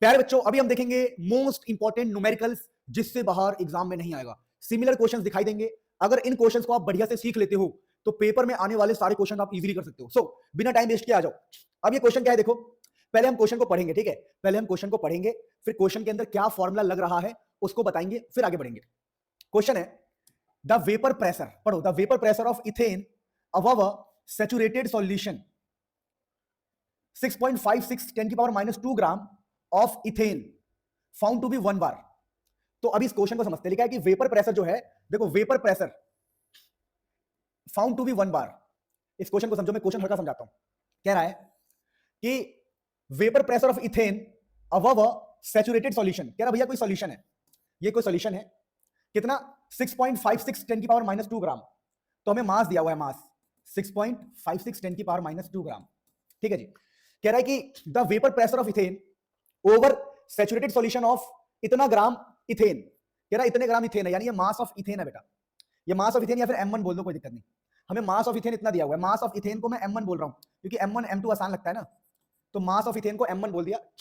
प्यारे बच्चों, अभी हम देखेंगे मोस्ट इंपॉर्टेंट न्यूमेरिकल्स जिससे बाहर एग्जाम में नहीं आएगा। सिमिलर क्वेश्चंस दिखाई देंगे। अगर इन क्वेश्चंस को आप बढ़िया से सीख लेते हो तो पेपर में आने वाले सारे क्वेश्चन आप इजीली कर सकते हो। बिना टाइम वेस्ट किए आ जाओ। अब ये क्वेश्चन क्या है देखो। पहले हम क्वेश्चन को पढ़ेंगे, ठीक है। पहले हम क्वेश्चन को पढ़ेंगे, फिर क्वेश्चन के अंदर क्या फॉर्मूला लग रहा है उसको बताएंगे, फिर आगे बढ़ेंगे। क्वेश्चन है द वेपर प्रेशर, पढ़ो, the vapour pressure of ethane above a saturated solution 6.56 10 की power -2 gram of ethane found to be 1 bar. तो अभी इस क्वेश्चन को समझते हैं। लिखा है कि वेपर प्रेशर जो है, देखो vapour pressure found to be 1 bar. इस क्वेश्चन को समझो, मैं क्वेश्चन हल्का समझाता हूं। कह रहा है कि vapour pressure of ethane above a saturated solution. कह रहा भैया कोई सॉल्यूशन है, ये कोई सॉल्यूशन है, कितना 6.56 10 की पावर -2 ग्राम। तो हमें मास दिया हुआ है, मास 6.56 10 की पावर -2 ग्राम, ठीक है जी। कह रहा है कि the vapour pressure of ethane over saturated solution of इतना ग्राम इथेन। कह रहा है इतने ग्राम इथेन है, यानी ये मास ऑफ इथेन है बेटा। ये मास ऑफ इथेन या फिर M1 बोल दो, कोई दिक्कत नहीं। हमें मास ऑफ इथेन इतना दिया हुआ है। मास ऑफ इथेन को मैं M1 बोल रहा हूं क्योंकि M1 M2 आसान लगता है ना, तो मास ऑफ इथेन को M1 बोल दिया। कह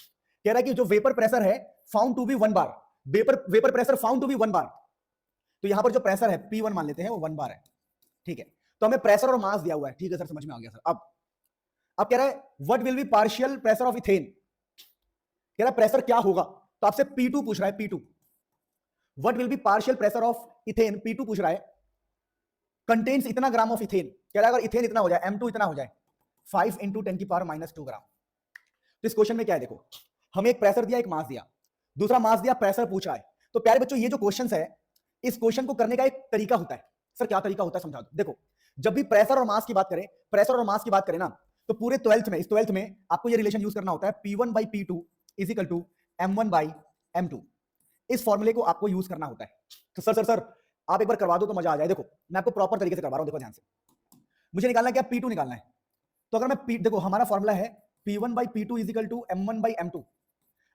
रहा है कि जो वेपर प्रेशर है found to be 1 bar, vapour pressure found to be 1 bar. तो यहां पर जो प्रेशर है P1 मान लेते हैं, वो 1 बार है, ठीक है। तो हमें प्रेशर और मास दिया हुआ है, ठीक है सर, समझ में आ गया सर। अब कह रहा है what will be partial pressure of ethane. कह रहा है प्रेशर क्या होगा, तो आपसे P2 पूछ रहा है, P2 what will be partial pressure of ethane, P2 पूछ रहा है, कंटेन्स इतना ग्राम ऑफ इथेन। कह रहा है अगर इथेन इतना हो जाए, M2 इतना हो जाए, 5 × 10 की पावर -2 ग्राम। तो इस क्वेश्चन में क्या है देखो, हमें एक प्रेशर दिया, एक मास दिया, दूसरा मास दिया, प्रेशर पूछ रहा है। तो प्यारे बच्चों, ये जो क्वेश्चन है, इस क्वेश्चन को करने का एक तरीका होता है। सर क्या तरीका होता है, समझा दो। देखो, जब भी प्रेशर और मास की बात करें, प्रेशर और मास की बात करें ना, तो पूरे 12th में, इस 12th में आपको ये रिलेशन यूज करना होता है, P1/P2 = M1/M2। इस फॉर्मूले को आपको यूज करना होता है। तो सर आप एक बार करवा दो तो मजा आ जाए। देखो मैं आपको प्रॉपर तरीके से करवा रहा हूं, देखो ध्यान से। मुझे निकालना है क्या, P2 निकालना है। तो अगर मैं देखो हमारा फॉर्मूला है P1/P2 = M1/M2।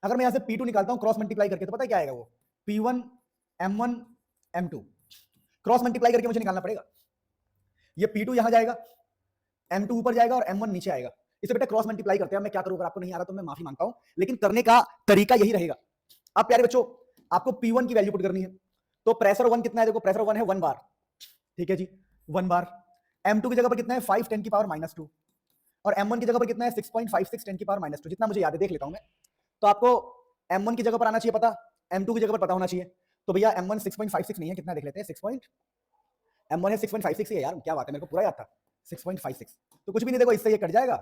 अगर मैं यहां से P2 निकालता हूं क्रॉस मल्टीप्लाई करके, तो पता है क्या आएगा, वो P1 M1 M2 cross multiply करके मुझे निकालना पड़ेगा। ये P2 यहां जाएगा, M2 ऊपर जाएगा और M1 नीचे आएगा। इसे बेटा क्रॉस मल्टीप्लाई करते हैं। मैं क्या करूं, अगर आपको नहीं आ रहा तो मैं माफी मांगता हूं, लेकिन करने का तरीका यही रहेगा। अब प्यारे बच्चों, आपको P1 की वैल्यू पुट करनी है। तो प्रेशर 1 कितना है, देखो प्रेशर 1 है 1 बार, ठीक है जी, 1 बार। M2 की जगह पर कितना है, 5 10 की पावर -2, और M1 की जगह पर कितना है, 6.56 10 की पावर -2, जितना मुझे याद है देख लेता हूं मैं। तो आपको M1 की जगह पर आना चाहिए पता, M2 की जगह पर पता होना चाहिए। तो भैया M1 6.56 नहीं है, कितना देख लेते हैं, M1 है 6.56 ही है यार, क्या बात है, मेरे को पूरा याद था 6.56। तो कुछ भी नहीं, देखो इससे ये कट जाएगा,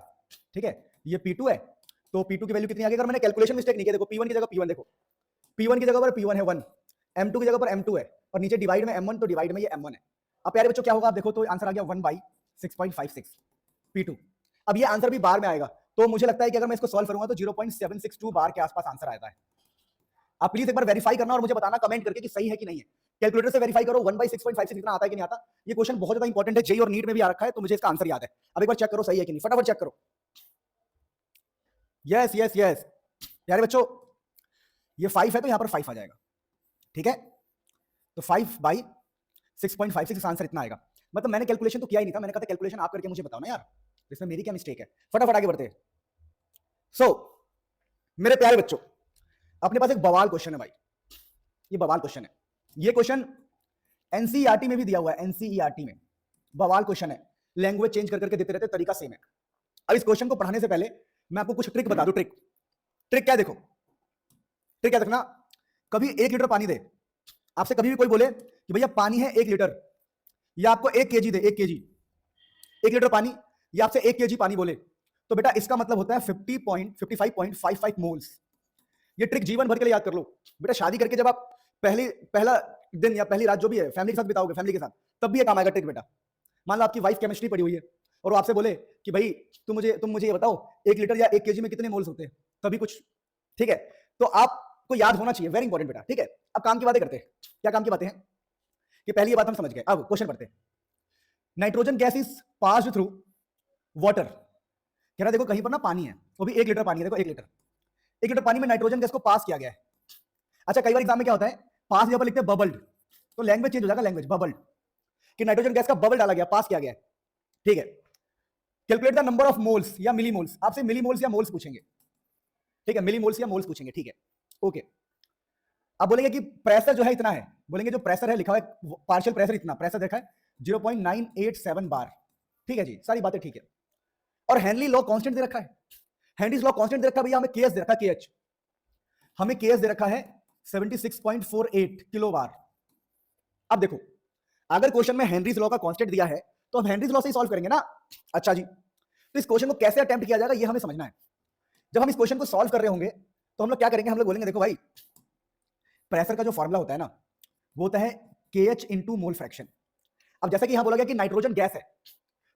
ठीक है। ये P2 है, तो P2 की वैल्यू कितनी आ गई, अगर मैंने कैलकुलेशन मिस्टेक नहीं किया, देखो P1 की जगह P1, देखो P1 की जगह पर P1 है 1, M2 की जगह पर M2 है, और नीचे डिवाइड में M1, तो डिवाइड में ये M1 है। अब प्यारे बच्चों क्या होगा, आप देखो तो आंसर आ गया 1/6.56 P2। अब ये आंसर भी बार में आएगा, तो मुझे लगता है कि अगर मैं इसको सॉल्व करूंगा तो 0.762 बार के आसपास आंसर आता है। आप प्लीज एक बार वेरीफाई करना और मुझे बताना कमेंट करके कि सही है कि नहीं है। कैलकुलेटर से वेरीफाई करो 1/6.56 इतना आता है कि नहीं आता। ये क्वेश्चन बहुत ज्यादा इंपॉर्टेंट है, जेईई और नीट में भी आ रखा है, तो मुझे इसका आंसर याद है। अब एक बार चेक करो सही है कि नहीं, फटाफट चेक करो। यस यस यस यार बच्चों, ये 5 है तो यहां पर 5 आ जाएगा, ठीक है। तो 5/6.56 आंसर इतना आएगा। मतलब मैंने कैलकुलेशन तो किया ही नहीं था, मैंने कहा था कैलकुलेशन आप करके मुझे बताओ ना यार, इसमें मेरी क्या मिस्टेक है। फटाफट आगे बढ़ते हैं। मेरे प्यारे बच्चों, अपने पास एक बवाल क्वेश्चन है भाई, ये बवाल क्वेश्चन है। ये क्वेश्चन एनसीईआरटी में भी दिया हुआ है, एनसीईआरटी में बवाल क्वेश्चन है। लैंग्वेज चेंज कर करके देते रहते, तरीका सेम है। अब इस क्वेश्चन को पढ़ाने से पहले मैं आपको कुछ ट्रिक बता दूं। ट्रिक क्या है, देखो ट्रिक क्या देखना। कभी 1 लीटर पानी दे, आपसे कभी भी कोई बोले कि भैया पानी है 1 लीटर, या आपको 1 केजी दे, 1 केजी 1 लीटर पानी, या आपसे 1 केजी पानी बोले, तो बेटा इसका मतलब होता है 55.55 मोल्स। ये ट्रिक जीवन भर के लिए याद कर लो बेटा। शादी करके जब आप पहला दिन या पहली रात जो भी है फैमिली के साथ बिताओगे, फैमिली के साथ, तब भी ये काम आएगा ट्रिक बेटा। मान लो आपकी वाइफ केमिस्ट्री पढ़ी हुई है और वो आपसे बोले कि भाई तुम मुझे ये बताओ 1 लीटर या 1 केजी में कितने मोल्स होते हैं, तभी कुछ, ठीक है। तो आपको याद होना चाहिए, वेरी इंपॉर्टेंट बेटा, ठीक है। अब काम की बातें करते हैं। क्या काम की बातें हैं कि पहली ये बात हम समझ गए। अब क्वेश्चन पढ़ते हैं। Nitrogen gas is passed through water. कह रहा देखो कहीं पर ना पानी है, वो भी 1 लीटर पानी है, देखो 1 लीटर पानी में नाइट्रोजन गैस को पास किया गया है। अच्छा, कई बार एग्जाम में क्या होता है, पास यहाँ पर लिखते हैं बबल्ड, तो लैंग्वेज चेंज हो जाएगा, लैंग्वेज बबल्ड, कि नाइट्रोजन गैस का बबल डाला गया, पास किया गया, ठीक है। Calculate the number of moles या मिली मोल्स, आपसे मिली मोल्स या मोल्स पूछेंगे। ठीक है, मिली मोल्स या मोल्स पूछेंगे, ठीक है, ओके। अब बोलेंगे कि प्रेशर जो है इतना है, बोलेंगे जो प्रेशर है लिखा हुआ है पार्शियल प्रेशर इतना, प्रेशर देखा है 0.987 बार, ठीक है जी, सारी बातें ठीक है। और हेनरी लॉ कांस्टेंट दे रखा है, हेनरीज लॉ कांस्टेंट दे रखा है भैया, हमें केएस दे रखा है, केएच हमें केएस दे रखा है 76.48 किलो बार। अब देखो, अगर क्वेश्चन में हेनरीज लॉ का कांस्टेंट दिया है तो हम हेनरीज लॉ से ही सॉल्व करेंगे ना। अच्छा जी, तो इस क्वेश्चन को कैसे अटेम्प्ट किया जाएगा ये हमें समझना है। जब हम इस क्वेश्चन को सॉल्व कर रहे होंगे तो हम लोग क्या करेंगे, हम लोग बोलेंगे देखो भाई, प्रेशर का जो फॉर्मूला होता है ना वो होता है KH इंटू मोल फ्रैक्शन। अब जैसा कि यहां बोला गया कि नाइट्रोजन गैस है,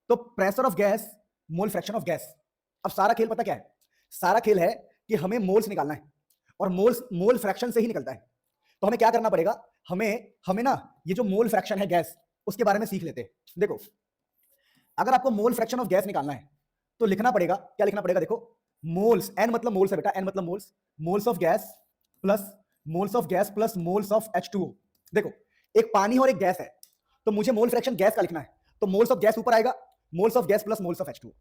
तो pressure of gas mole fraction of gas. अब सारा खेल पता क्या है, सारा खेल है कि हमें मोल्स निकालना है और मोल्स मोल फ्रैक्शन से ही निकलता है। तो हमें क्या करना पड़ेगा, हमें ना ये जो मोल फ्रैक्शन है गैस उसके बारे में सीख लेते हैं। देखो, अगर आपको मोल फ्रैक्शन ऑफ गैस निकालना है तो लिखना पड़ेगा, क्या लिखना पड़ेगा, देखो मोल्स, एन मतलब मोल्स है बेटा, एन मतलब moles, moles of gas plus moles of H2O। देखो, एक पानी और एक गैस है तो मुझे मोल फ्रैक्शन गैस का लिखना है, तो मोल्स ऑफ गैस ऊपर आएगा, moles of gas plus moles of H2O।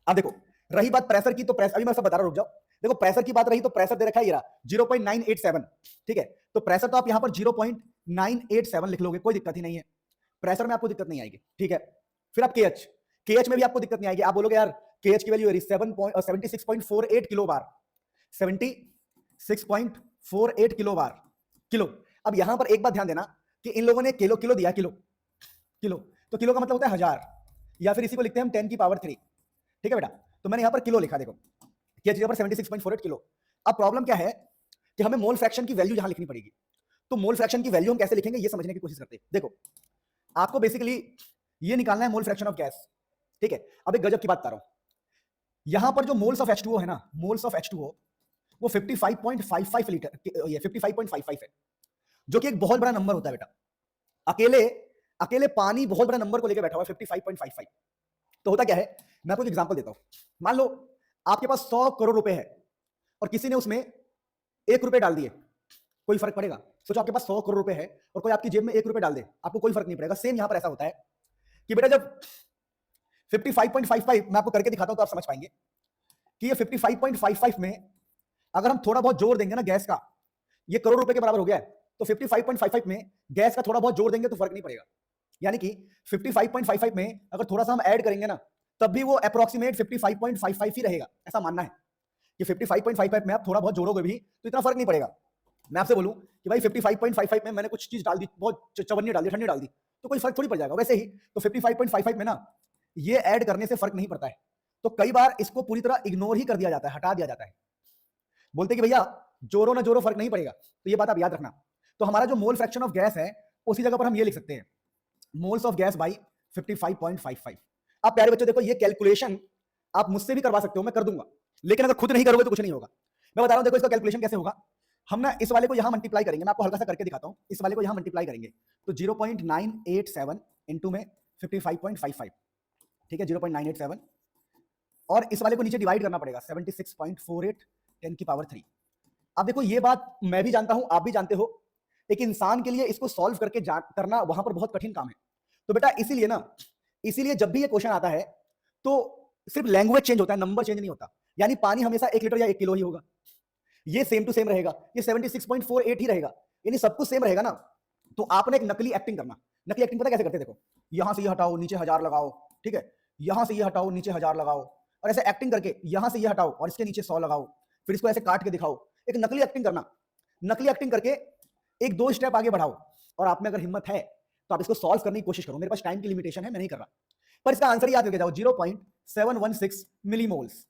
अब देखो, रही बात प्रेशर की, तो प्रेशर अभी मैं सब बता रहा हूं, रुक जाओ। देखो, प्रेशर की बात रही तो प्रेशर दे रखा है ये 0.987, ठीक है, तो प्रेशर तो आप यहां पर 0.987 लिख लोगे, कोई दिक्कत ही नहीं है, प्रेशर में आपको दिक्कत नहीं आएगी, ठीक है। फिर आप केएच में भी आपको दिक्कत नहीं आएगी, आप बोलोगे यार केएच की वैल्यू 76.48 किलो बार, 76.48 किलो बार, किलो। अब यहां पर एक बात ध्यान देना कि इन लोगों ने किलो किलो दिया, किलो किलो, तो किलो का मतलब होता है 1000, या फिर इसी को लिखते हैं हम 10 की पावर 3, ठीक है बेटा। तो मैंने यहां पर किलो लिखा, देखो केएच पर 76.48 किलो। अब प्रॉब्लम क्या है कि हमें मोल फ्रैक्शन की वैल्यू यहां लिखनी पड़ेगी, तो मोल फ्रैक्शन की वैल्यू हम कैसे लिखेंगे ये समझने की कोशिश करते हैं। देखो, आपको बेसिकली ये निकालना है मोल फ्रैक्शन ऑफ गैस, ठीक है। अब एक गजब की बात बता रहा हूं, यहां पर जो मोल्स ऑफ H2O है ना, मोल्स ऑफ H2O वो 55.55 लीटर, ये 55.55 है, जो कि एक बहुत बड़ा नंबर होता है बेटा। अकेले अकेले पानी बहुत बड़ा नंबर को लेकर बैठा हुआ है 55.55। तो होता क्या है, मैं आपको एक एग्जांपल देता हूं। मान लो आपके पास 100 करोड़ रुपए है और किसी ने उसमें 1 रुपए डाल दिए, कोई फर्क पड़ेगा? सोचो आपके पास 100 करोड़ रुपए है और कोई आपकी जेब में 1 रुपए डाल दे, आपको कोई फर्क नहीं पड़ेगा। सेम यहां पर ऐसा होता है कि बेटा जब 55.55 मैं आपको करके दिखाता हूं तो आप समझ पाएंगे कि ये 55.55 में अगर हम थोड़ा बहुत जोर देंगे ना गैस का, ये करोड़ रुपए के बराबर हो गया है, तो 55.55 में गैस का थोड़ा बहुत जोर देंगे तो फर्क नहीं पड़ेगा। यानी कि 55.55 में अगर थोड़ा सा हम ऐड करेंगे ना, तब भी वो अप्रोक्सीमेट 55.55 ही रहेगा, ऐसा मानना है कि 55.55 में आप थोड़ा बहुत जोड़ोगे भी तो इतना फर्क नहीं पड़ेगा। मैं आपसे बोलूं कि भाई 55.55 में मैंने कुछ चीज डाल दी, बहुत चवन्नी डाल दी, ठंडी डाल दी, तो कोई फर्क थोड़ी पड़ जाएगा। वैसे ही तो 55.55 में ना ये ऐड करने से फर्क नहीं पड़ता है, तो कई बार इसको पूरी तरह इग्नोर ही कर दिया जाता है, हटा दिया जाता है, बोलते कि भैया जोरो ना जोरो फर्क नहीं पड़ेगा। तो ये बात आप याद रखना। तो हमारा जो मोल फ्रैक्शन ऑफ गैस है उसी जगह पर हम ये लिख सकते हैं, मोल्स ऑफ गैस बाई 55.55। आप प्यारे बच्चों देखो, ये कैलकुलेशन आप मुझसे भी करवा सकते हो, मैं कर दूंगा, लेकिन अगर खुद नहीं करोगे तो कुछ नहीं होगा। मैं बता रहा हूं, देखो इसका कैलकुलेशन कैसे होगा। हम ना इस वाले को यहां मल्टीप्लाई करेंगे, मैं आपको हल्का सा करके दिखाता हूं। इस वाले को यहां मल्टीप्लाई करेंगे तो 0.987 इंटू में 55.55, ठीक है, 0.987, और इस वाले को नीचे डिवाइड करना पड़ेगा 76.48 10 की पावर 3। अब देखो, ये बात मैं भी जानता हूं, आप भी जानते हो, एक इंसान के लिए इसको सॉल्व करके करना वहां पर बहुत कठिन काम है। तो बेटा इसीलिए ना, इसीलिए जब भी ये क्वेश्चन आता है तो सिर्फ लैंग्वेज चेंज होता है, नंबर चेंज नहीं होता। यानी पानी हमेशा 1 लीटर या 1 किलो ही होगा, ये सेम टू सेम रहेगा, ये 76.48 ही रहेगा, यानी सब कुछ सेम रहेगा ना। तो आपने एक नकली एक्टिंग करना। नकली एक्टिंग पता कैसे करते हैं, देखो यहां से ये हटाओ नीचे 1000 लगाओ, ठीक है, यहां से ये हटाओ नीचे 1000 लगाओ, और ऐसे एक्टिंग करके यहां से ये हटाओ और इसके नीचे 100 लगाओ, फिर इसको ऐसे काट के दिखाओ। एक नकली एक्टिंग करना, नकली एक्टिंग करके 1-2 स्टेप आगे बढ़ाओ, और आप में अगर हिम्मत है तो आप इसको सॉल्व करने की कोशिश करो। मेरे पास टाइम की लिमिटेशन है, मैं नहीं कर रहा, पर इसका आंसर याद करके जाओ, 0.716 मिलीमोल्स।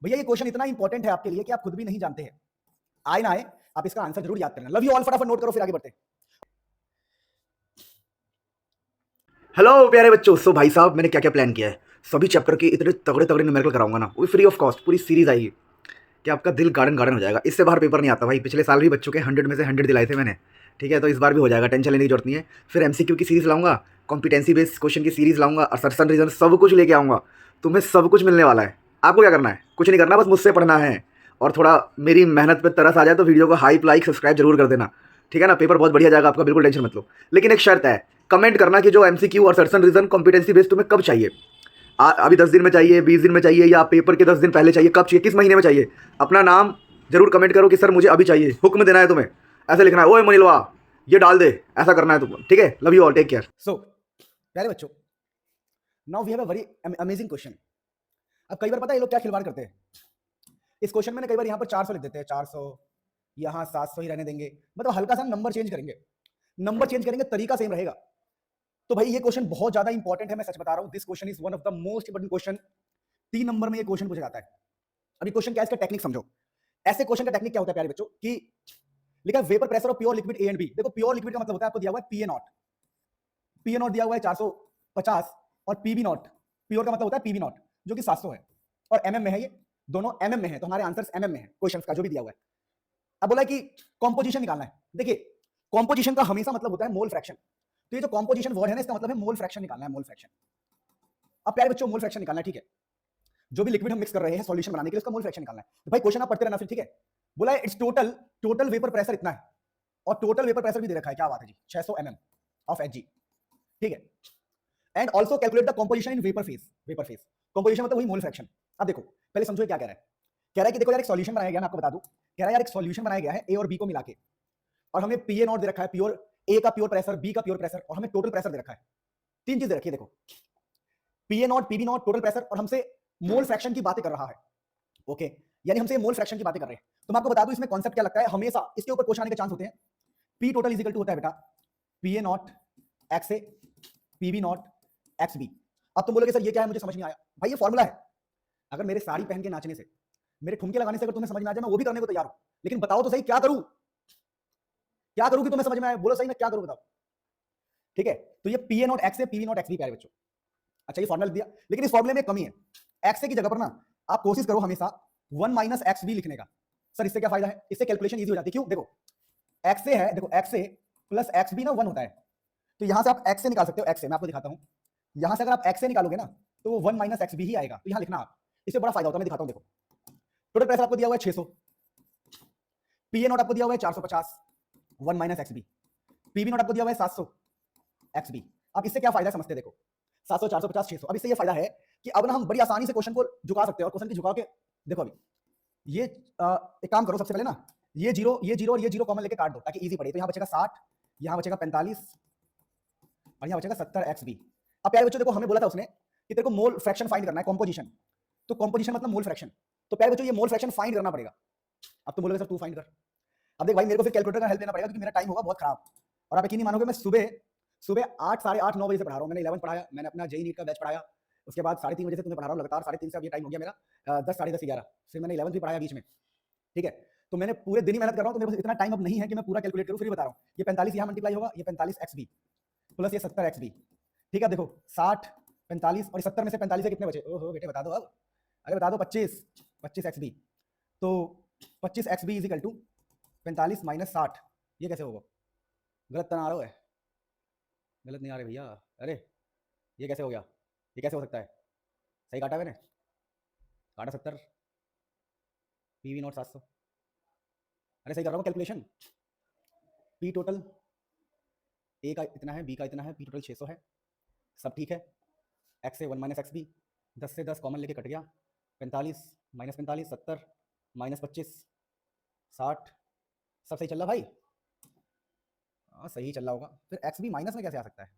भैया ये क्वेश्चन इतना इंपॉर्टेंट है आपके लिए कि आप खुद भी नहीं जानते हैं, आए ना आए आप इसका आंसर जरूर याद करना। लव यू ऑल, फटाफट नोट करो फिर आगे बढ़ते हैं। हेलो प्यारे बच्चों, सो भाई साहब मैंने क्या क्या प्लान किया है, सभी चैप्टर के इतने तगड़े तगड़े न्यूमेरिकल कराऊंगा ना, वो फ्री ऑफ कॉस्ट, पूरी सीरीज आएगी कि आपका दिल गार्डन गार्डन हो जाएगा। इससे बाहर पेपर नहीं आता भाई, पिछले साल भी बच्चों के 100 में से 100 दिलाए थे मैंने, ठीक है, तो इस बार भी हो जाएगा, टेंशन लेने की जरूरत नहीं है। फिर MCQ की सीरीज लाऊंगा, कॉम्पिटेंसी बेस्ड क्वेश्चन की सीरीज लाऊंगा, और सर्सन रीजन सब कुछ लेके आऊँगा। तुम्हें सब कुछ मिलने वाला है। आपको क्या करना है, कुछ नहीं करना, बस मुझसे पढ़ना है, और थोड़ा मेरी मेहनत पे तरस आ जाए तो वीडियो को हाइप लाइक सब्सक्राइब जरूर कर देना, ठीक है ना। पेपर बहुत बढ़िया जाएगा आपका, बिल्कुल टेंशन मत लो। लेकिन एक शर्त है, कमेंट करना कि जो MCQ और सर्सन रीजन कॉम्पिटेंसी बेस्ड तुम्हें कब चाहिए। अभी 10 दिन में चाहिए, 20 दिन में चाहिए, या पेपर के 10 दिन पहले चाहिए, कब चाहिए, किस महीने में चाहिए? अपना नाम जरूर कमेंट करो कि सर मुझे अभी चाहिए, हुक्म देना है तुम्हें, ऐसे लिखना है, ओए मनीलवा ये डाल दे, ऐसा करना है तुमको, ठीक है? Love you all, take care. So प्यारे बच्चों, now we have a very amazing question. अब कई बार पता है ये लोग क्या खिलवाड़ करते हैं, इस क्वेश्चन में ना कई बार यहाँ पर 400 लिख देते हैं, 400, यहाँ 700 ही रहने देंगे, मतलब हल्का सा नंबर चेंज करेंगे, नंबर चेंज करेंगे, तरीका सेम रहेगा। तो भाई ये क्वेश्चन बहुत ज्यादा इंपॉर्टेंट है, मैं सच बता रहा हूँ, this question is one of the most important question. 3 number में ये क्वेश्चन पूछा जाता है। अभी क्वेश्चन क्या है, इसका टेक्निक समझो। ऐसे क्वेश्चन का टेक्निक क्या होता है प्यारे बच्चों, कि लिखा है vapour pressure of pure liquid A and B. देखो प्योर लिक्विड का मतलब होता है, आपको दिया हुआ है पीए नॉट, पीए नॉट दिया हुआ है 450, और पीबी नॉट, प्योर का मतलब होता है पीबी नॉट जो कि 700 है, और एमएम में है, ये दोनों एमएम में है, तो हमारे आंसर्स एमएम में है क्वेश्चन का जो भी दिया हुआ है। अब बोला है कि कॉम्पोजिशन निकालना है। देखिए कॉम्पोजिशन का हमेशा मतलब होता है मोल फ्रैक्शन, तो ये जो कॉम्पोजिशन वर्ड है ना, इसका मतलब है मोल फ्रैक्शन निकालना है, मोल फ्रैक्शन। अब प्यारे बच्चों मोल फ्रैक्शन निकालना है, ठीक है, जो भी लिक्विड हम मिक्स कर रहे हैं सॉल्यूशन बनाने के लिए, उसका मोल फ्रैक्शन निकालना है। तो भाई क्वेश्चन आप पढ़ते रहना फिर, ठीक है। बोला है इट्स टोटल वेपर प्रेशर इतना है, और टोटल वेपर प्रेशर भी दे रखा है, क्या बात है जी, 600 mm ऑफ Hg, ठीक है। And also calculate the composition in vapour phase, vapour phase composition मतलब वही मोल फ्रैक्शन। अब देखो पहले समझो क्या कह रहा है, कह रहा है कि देखो यार एक सॉल्यूशन बनाया गया, मैं आपको बता दूं, कह रहा है यार एक सॉल्यूशन बनाया गया है ए और बी को मिला के, और हमें पीए नॉट दे रखा है, प्योर ए का प्योर प्रेशर, बी का प्योर प्रेशर, और हमें टोटल प्रेशर दे रखा है। 3 चीज दे रखी है, देखो PA nought, PB nought, total pressure, और हमसे मोल फ्रैक्शन की बातें कर रहा है, ओके, यानी हमसे मोल फ्रैक्शन की बातें कर रहे हैं। तो मैं आपको बता दूं इसमें कॉन्सेप्ट क्या लगता है, हमेशा इसके ऊपर क्वेश्चन आने के चांस होते हैं। P total is equal to होता है बेटा PA nought X A, PB nought X B. अब तुम बोलोगे सर ये क्या है, मुझे समझ नहीं आया। भाई ये फॉर्मूला है, अगर मेरे साड़ी पहन के नाचने से, मेरे ठुमके लगाने से अगर तुम्हें समझ में आ जाए, मैं वो भी करने को तैयार हूं, लेकिन बताओ तो सही क्या करूं, क्या करूं कि तुम्हें समझ में आए, बोलो सही मैं क्या करूं बताओ, ठीक है। तो ये PA nought X A, PV nought X B प्यारे बच्चों। अच्छा ये फॉर्मूला दिया, लेकिन इस फॉर्मूले में कमी है, एक्स ए की जगह पर ना आप कोशिश करो हमेशा 1 माइनस एक्स बी लिखने का। सर इससे क्या फायदा है, इससे कैलकुलेशन इजी हो जाती है, क्यों, देखो एक्स ए है, देखो एक्स ए प्लस एक्स बी ना 1 होता है, तो यहां से आप एक्स ए निकाल सकते हो, एक्स ए मैं आपको दिखाता हूं, यहां से अगर आप एक्स ए निकालोगे ना तो वो 1 माइनस एक्स बी ही आएगा, तो यहां लिखना आप, इससे बड़ा फायदा होता है, मैं दिखाता हूं। देखो टोटल प्रेशर आपको दिया हुआ है 600, पीए नॉट आपको दिया हुआ है 450, 1 minus X B, PB not आपको दिया हुआ है 700 एक्स बी। अब इससे क्या फायदा समझते हैं, देखो 700, 450, 600, अब इससे ये फायदा है कि अब ना हम बड़ी आसानी से क्वेश्चन को झुका सकते हैं, और क्वेश्चन की झुका के देखो अभी ये एक काम करो, सबसे पहले ना ये जीरो और ये जीरो कॉमन लेके काट दो ताकि इजी पड़े, तो यहाँ बचेगा 60, यहाँ बचेगा 45, और यहाँ बचेगा 70 एक्स बी। अब प्यारे बच्चों देखो हमें बोला था उसने कि तेरे को मोल फ्रैक्शन फाइंड करना है, कॉम्पोजिशन, तो कॉम्पोजिशन मतलब मोल फ्रैक्शन, तो प्यारे बच्चों ये मोल फ्रैक्शन फाइंड करना पड़ेगा। अब तुम बोलोगे सर तू फाइंड कर, अब देख भाई मेरे को फिर कैलकुलेटर का हेल्प लेना पड़ेगा, क्योंकि मेरा टाइम होगा बहुत खराब, और आप यकीन नहीं मानोगे मैं सुबह सुबह 8, साढ़े 8, 9 बजे से पढ़ा रहा हूँ, मैंने 11 पढ़ाया, मैंने अपना जेई नीट का बैच पढ़ाया, उसके बाद 3:30 बजे से तुम्हें पढ़ा रहा हूँ लगातार, 3:30 से अब ये टाइम हो गया मेरा 10, साढ़े 10, 11, फिर मैंने 11 भी पढ़ाया बीच में, ठीक है। तो मैंने पूरे दिन ही मेहनत कर रहा हूँ, तो मेरे पास इतना टाइम अब नहीं है कि मैं पूरा कैलकुलेट करूँ, फिर भी बता रहा हूँ, ये 45 यहाँ मल्टीप्लाई होगा, ये 45 एक्स बी प्लस ये 70 एक्स बी, ठीक है। देखो 60, 45 और 70 में से 45 से कितने बचे, ओहो बेटे बता दो अब, अरे बता दो 25 एक्स बी, तो 25 X B is equal to 45 minus 60, ये कैसे होगा, गलत तो ना आ रहा है, गलत नहीं आ रहे भैया, अरे ये कैसे हो गया, ये कैसे हो सकता है, सही काटा मैंने, काटा 70, पीवी नॉट 700, अरे सही कर रहा हूँ कैलकुलेशन, पी टोटल ए का इतना है, बी का इतना है, पी टोटल 600 है, सब ठीक है, एक्स से 1 माइनस एक्स बी, 10 से 10 कॉमन लेके कट गया, 45 माइनस 45, 70 माइनस 25, 60, सब सही चल रहा भाई, हाँ सही चल रहा होगा, फिर एक्स बी माइनस में कैसे आ सकता है,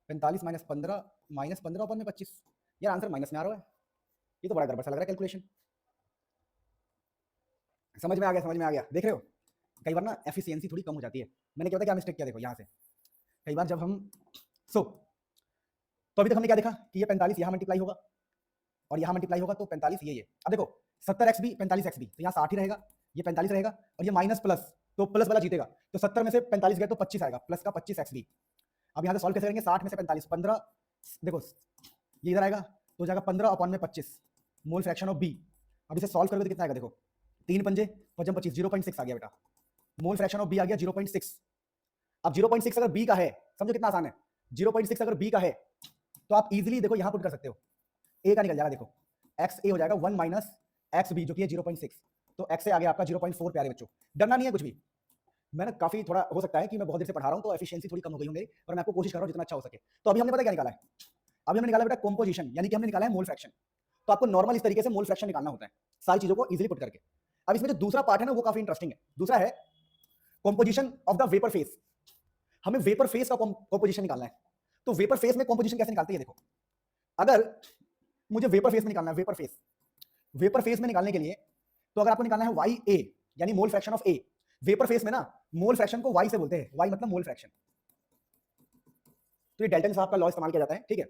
45 माइनस 15 माइनस 15 अपन में 25, यार आंसर माइनस में आ रहा है, ये तो बड़ा गड़बड़ सा लग रहा है कैलकुलेशन। समझ में आ गया, समझ में आ गया, देख रहे हो कई बार ना एफिशिएंसी थोड़ी कम हो जाती है, मैंने क्या क्या मिस्टेक किया, देखो यहाँ से कई बार जब हम तो अभी तक हमने क्या देखा कि ये 45 यहाँ मल्टीप्लाई होगा और यहाँ मल्टीप्लाई होगा, तो 45 ये, अब देखो 70 एक्स बी 45 एक्स बी, तो यहाँ 60 ही रहेगा, ये 45 रहेगा, और ये माइनस प्लस, तो प्लस वाला जीतेगा, तो 70 में से 45 गए तो 25 आएगा, प्लस का 25 एक्स बी। अब यहाँ से सॉल्व कैसे करेंगे, 60 में से 45, 15, देखो ये इधर आएगा तो जाएगा 15 अपॉन में 25 मोल फ्रैक्शन ऑफ बी। अब इसे सॉल्व करोगे तो कितना आएगा, देखो 3 पंजे 5 25, 0.6 आ गया बेटा, मोल फ्रैक्शन ऑफ बी आ गया 0.6। अब 0.6 अगर बी का है, समझो कितना आसान है, 0.6 अगर बी का है तो आप इजीली देखो यहां पुट कर सकते हो, ए का निकल जाएगा, देखो एक्स ए हो जाएगा 1 माइनस एक्स बी जो कि है 0.6, तो एक्स ए आ गया आपका 0.4। प्यारे बच्चों डरना नहीं है कुछ भी, मैंने काफी थोड़ा हो सकता है कि मैं बहुत देर से पढ़ा रहा हूं तो एफिशिएंसी थोड़ी कम हो गई हो मेरी, पर मैं आपको कोशिश कर रहा हूं जितना अच्छा हो सके। तो अभी हमने पता क्या निकाला है, अभी हमने निकाला बेटा कॉम्पोजिशन, यानी कि हमने निकाला है मोल फ्रैक्शन। तो आपको नॉर्मल इस तरीके से मोल फ्रैक्शन निकालना होता है सारी चीजों को इजीली पुट करके। अब इसमें जो दूसरा पार्ट है ना वो काफी इंटरेस्टिंग है। दूसरा है composition of the vapour face. हमें वेपर फेस का कॉम्पोजिशन निकालना है। तो वेपर फेस में कॉम्पोजिशन कैसे निकालते हैं देखो। अगर मुझे वेपर फेस में निकालना है, वेपर फेस में निकालने के लिए तो अगर आपको निकालना है वाई ए यानी mole fraction of A. Vapour face में ना मोल फ्रैक्शन को वाई से बोलते हैं, वाई मतलब मोल फ्रैक्शन। तो ये डेल्टन साहब का लॉ इस्तेमाल किया जाता है, ठीक है।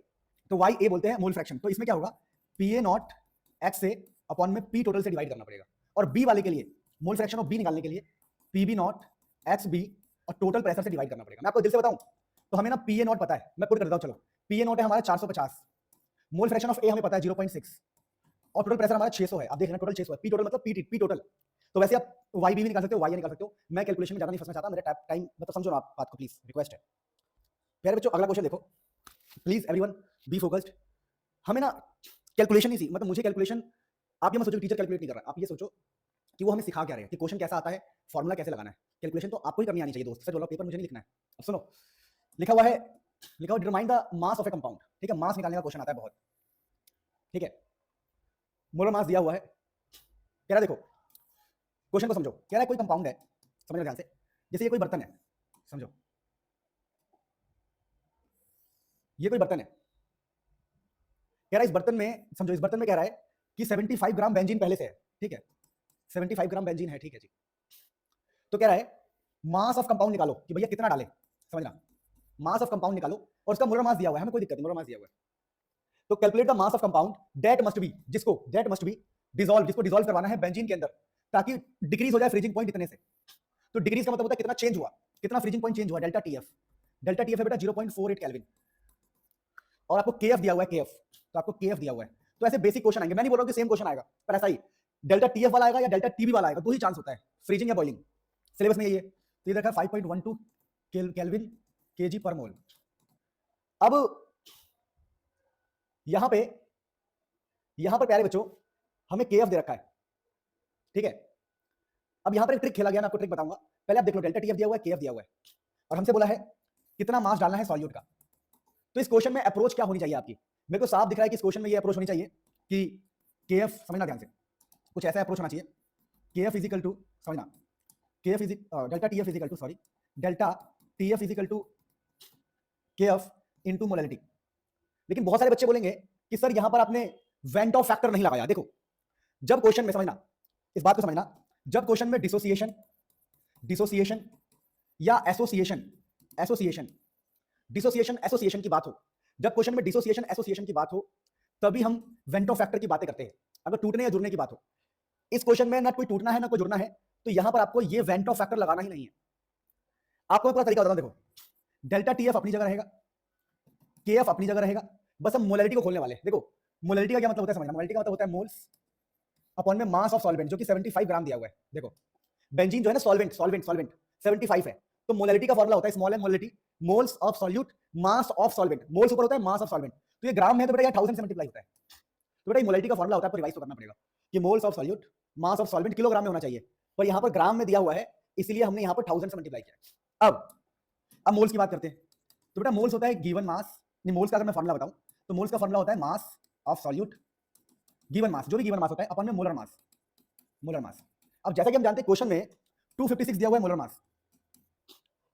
तो वाई ए बोलते हैं मोल फ्रैक्शन। तो इसमें क्या होगा, पी ए नॉट एक्स से अपॉन में पी टोटल से डिवाइड करना पड़ेगा। और बी वाले के लिए मोल फ्रैक्शन ऑफ बी निकालने के लिए P B not X B और टोटल प्रेशर से डिवाइड करना पड़ेगा। मैं आपको दिल से बताऊं तो हमें ना पी ए नॉट पता है, मैं पुट कर देता हूं। चलो पी ए नॉट है हमारा 450, मोल फ्रैक्शन ऑफ ए हमें पता है 0.6 और टोटल प्रेशर हमारा 600 है। आप देख लेना टोटल 600 है। पी टोटल मतलब पी टोटल। तो वैसे आप वाई बी भी निकाल सकते हो, वाई ए निकाल सकते हो। मैं कैलकुलेशन में ज्यादा नहीं फंसना चाहता, मेरा टाइम मतलब समझो ना आप बात को, प्लीज रिक्वेस्ट है। प्यारे बच्चों अगला क्वेश्चन देखो, प्लीज एवरीवन बी फोकस्ड। हमें ना कैलकुलेशन नहीं सी, मतलब मुझे कैलकुलेशन, आप ये मत सोचो टीचर कैलकुलेट नहीं कर रहा, आप ये सोचो कि वो हमें सिखा क्या रहे हैं, कि क्वेश्चन कैसा आता है, फॉर्मूला कैसे लगाना है। कैलकुलेशन तो आपको ही करनी आनी चाहिए दोस्त, सच बोलो, पेपर मुझे नहीं लिखना है। अब सुनो, लिखा हुआ है determine the mass of A compound. ठीक है, मास निकालने का क्वेश्चन आता है बहुत, ठीक है। मोलर मास दिया हुआ है, कह रहा देखो क्वेश्चन को समझो। कह रहा है कोई कंपाउंड है, समझो ध्यान से, जैसे ये कोई बर्तन है, समझो ये कोई बर्तन है। कह रहा है इस बर्तन में, समझो इस बर्तन में कह रहा है कि 75 ग्राम बेंजीन पहले से है, ठीक है। 75 ग्राम बेंजीन है, ठीक है जी। तो कह रहा है मास ऑफ कंपाउंड निकालो कि भैया कितना डाले, समझना। मास ऑफ कंपाउंड निकालो और उसका मोलर मास दिया हुआ है, हमें कोई दिक्कत नहीं, मोलर मास दिया हुआ है। तो calculate the mass of compound that must be, that must be dissolve, जिसको डिसॉल्व करवाना है बेंजीन के अंदर, ताकि डिक्रीज हो जाए फ्रीजिंग पॉइंट इतने से। तो डिक्रीज का मतलब होता है कितना चेंज हुआ, कितना फ्रीजिंग पॉइंट चेंज हुआ, डेल्टा टीएफ। डेल्टा टीएफ है बेटा 0.48 केल्विन। और आपको केएफ दिया हुआ है, केएफ, तो आपको केएफ दिया हुआ है। तो ऐसे बेसिक क्वेश्चन आएंगे, मैं नहीं बोल रहा हूं कि सेम क्वेश्चन आएगा, पर ऐसा ही डेल्टा टीएफ वाला आएगा या डेल्टा टीबी वाला आएगा, दो ही चांस होता है, फ्रीजिंग या बॉइलिंग। सिलेबस में ये तो ये देखा 5.12 केल्विन केजी पर मोल। अब यहां पर प्यारे बच्चों हमें केएफ दे रखा है, ठीक है। अब यहां पर एक ट्रिक खेला गया, मैं आपको ट्रिक बताऊंगा। पहले आप देख लो, डेल्टा टीएफ दिया हुआ है, केएफ दिया हुआ है, और हमसे बोला है कितना मास डालना है सॉल्यूट का। तो इस क्वेश्चन में अप्रोच क्या होनी चाहिए आपकी, मेरे को साफ दिख रहा है कि इस क्वेश्चन में ये अप्रोच होनी चाहिए कि केएफ, समझना ध्यान से, कुछ ऐसा अप्रोच होना चाहिए। केएफ इज इक्वल टू, समझना, KF is delta TF is equal to, sorry, delta TF is equal to KF into molality. लेकिन बहुत सारे बच्चे बोलेंगे कि सर यहां पर आपने वेंट ऑफ फैक्टर नहीं लगाया। देखो जब क्वेश्चन में, समझना इस बात को समझना, जब क्वेश्चन में डिसोसिएशन या एसोसिएशन की बात हो, जब क्वेश्चन में डिसोसिएशन एसोसिएशन की बात हो, तभी हम वेंट ऑफ फैक्टर की बातें करते हैं। अगर टूटने या जुड़ने की बात हो, इस क्वेश्चन में ना कोई टूटना है ना कोई जुड़ना है, तो यहां पर आपको ये वेंट ऑफ फैक्टर लगाना ही नहीं है। आपको मैं पूरा तरीका बताऊं, देखो डेल्टा टीएफ अपनी जगह रहेगा, केएफ अपनी जगह रहेगा, बस हम मोलैलिटी को खोलने वाले हैं। देखो मोलैलिटी का क्या मतलब होता है, समझना, मोलैलिटी का मतलब होता है मोल्स अपॉन में मास ऑफ सॉल्वेंट, जो कि 75 ग्राम दिया हुआ है। देखो बेंजीन जो है ना, सॉल्वेंट 75 है, तो मोलैलिटी का फॉर्मूला होता है small n molality, moles of solute mass of solvent. Moles ऊपर होता है, मास ऑफ सॉल्वेंट, तो ये ग्राम में है, तो बेटा 1000 से मल्टीप्लाई होता है। तो बेटा ये मोलैलिटी का फॉर्मूला होता है, आपको रिवाइज तो करना पड़ेगा कि moles of solute mass of solvent kilogram में होना चाहिए, पर यहां पर ग्राम में दिया हुआ है, इसलिए हमने यहां पर 1000 से मल्टीप्लाई किया। अब मोल्स की बात करते हैं। तो बेटा मोल्स होता है गिवन मास, नहीं मोल्स का अगर मैं फॉर्मूला बताऊं तो मोल्स का फॉर्मूला होता है mass of solute given mass, जो भी गिवन मास होता है अपन में मोलर मास। अब जैसा कि हम जानते हैं क्वेश्चन में 256 दिया हुआ है मोलर मास,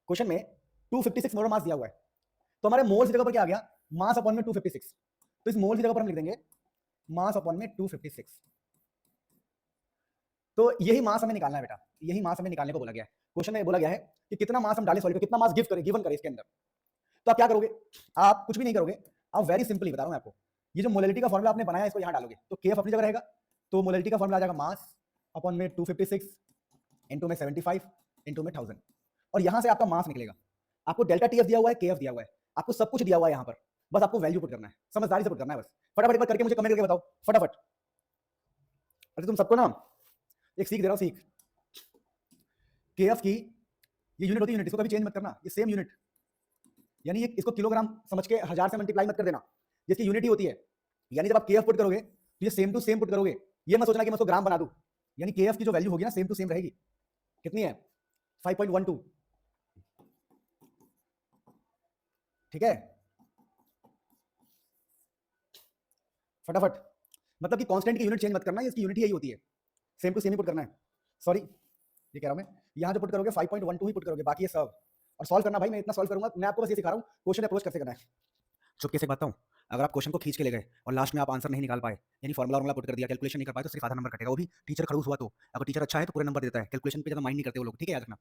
क्वेश्चन में 256 मोलर मास दिया हुआ है, तो हमारे मोल्स की जगह पर क्या आ गया, मास अपॉन में 256। तो इस मोल की जगह पर हम लिख देंगे मास अपॉन में 256। तो यही मास हमें निकालना है बेटा, यही मास हमें निकालने को बोला गया है। क्वेश्चन में बोला गया है कि कितना मास हम डालें सॉल्यूट, कितना मास गिवन करें इसके अंदर। तो आप क्या करोगे, आप कुछ भी नहीं करोगे, आप वेरी सिंपली बता रहा हूं आपको, ये जो मोलैलिटी का फॉर्मूला आपने बनाया इसको यहां डालोगे, तो केएफ अपनी जगह रहेगा, तो मोलैलिटी का फॉर्मूला आ जाएगा मास अपॉन में 256 इंटू में 75 इंटू में 1000, और यहां से आपका मास निकलेगा। आपको डेल्टा टीएफ दिया हुआ है, केएफ दिया हुआ है, आपको सब कुछ दिया हुआ है यहां पर, बस आपको वैल्यू पुट करना है, समझदारी से पुट करना है बस। फटाफट एक बार करके मुझे कमेंट करके बताओ फटाफट। अरे तुम सबको ना एक सीख दे रहा हूं, सीख। केएफ की ये यूनिट होती है, यूनिट इसको कभी चेंज मत करना, ये सेम यूनिट, यानी ये इसको किलोग्राम समझ के 1000 से मल्टीप्लाई मत कर देना, जिसकी यूनिट ही होती है। यानी जब आप केएफ पुट करोगे तो ये सेम टू सेम पुट करोगे, ये मत सोचना कि मैं उसको ग्राम बना दूं, यानी केएफ की जो वैल्यू होगी ना सेम टू सेम रहेगी। कितनी है, 5.12, ठीक है। फटाफट, मतलब कि कांस्टेंट की यूनिट चेंज मत करना, इसकी यूनिट यही होती है, सेम टू सेम ही पुट करना है। सॉरी ये कह रहा हूं मैं, यहां जो पुट करोगे 5.12 ही पुट करोगे, बाकी ये सब और सॉल्व करना भाई मैं इतना सॉल्व करूंगा, मैं आपको बस ये सिखा रहा हूं क्वेश्चन अप्रोच कैसे करना है। चुपके से बताता हूं, अगर आप क्वेश्चन को खींच के ले गए और लास्ट में आप आंसर नहीं निकाल पाए, यानी फॉर्मुला पुट कर दिया, कैलकुलेशन नहीं कर पाए, तो सिर्फ आधा नंबर कटेगा, वो भी टीचर खड़ूस हुआ तो। अगर टीचर अच्छा है तो पूरे नंबर देता है, कैलकुलेशन पे ज्यादा माइंड नहीं करते वो लोग, ठीक है, याद रखना।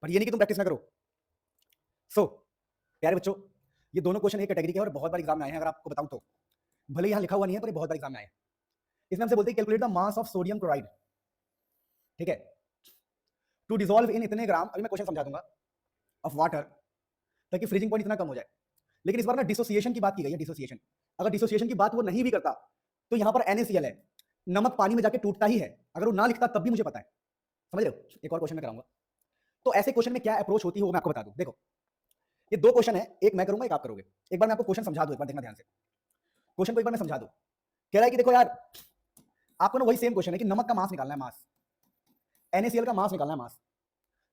पर ये नहीं कि तुम प्रैक्टिस ना करो। सो प्यारे बच्चों, ये दोनों क्वेश्चन एक कैटेगरी के हैं और बहुत बार एग्जाम में आए हैं, अगर आपको बताऊं तो, भले यहाँ लिखा हुआ नहीं है पर ये बहुत बार एग्जाम में आए हैं। इसमें हमसे बोलते हैं calculate the mass of sodium chloride, ठीक है, टू डिसॉल्व इन इतने ग्राम, अभी मैं क्वेश्चन समझा दूंगा, ऑफ वाटर, ताकि फ्रीजिंग पॉइंट इतना कम हो जाए। लेकिन इस बार ना डिसोसिएशन की बात की गई है, डिसोसिएशन। अगर डिसोसिएशन की बात वो नहीं भी करता तो यहां पर NaCl है, नमक पानी में जाके टूटता ही है, अगर वो ना लिखता तब भी मुझे पता है, समझ रहे हो। एक और क्वेश्चन मैं कराऊंगा, तो ऐसे क्वेश्चन में क्या अप्रोच होती है वो मैं आपको बता दूं। देखो ये दो क्वेश्चन है, एक मैं करूंगा एक आप करोगे। एक बार मैं आपको क्वेश्चन समझा दूं, एक बार देखना ध्यान से, क्वेश्चन को एक बार मैं समझा दूं। कह रहा है कि देखो यार, आपको ना वही सेम क्वेश्चन है कि नमक का मास निकालना है, मास, NaCl का मास निकालना है, मास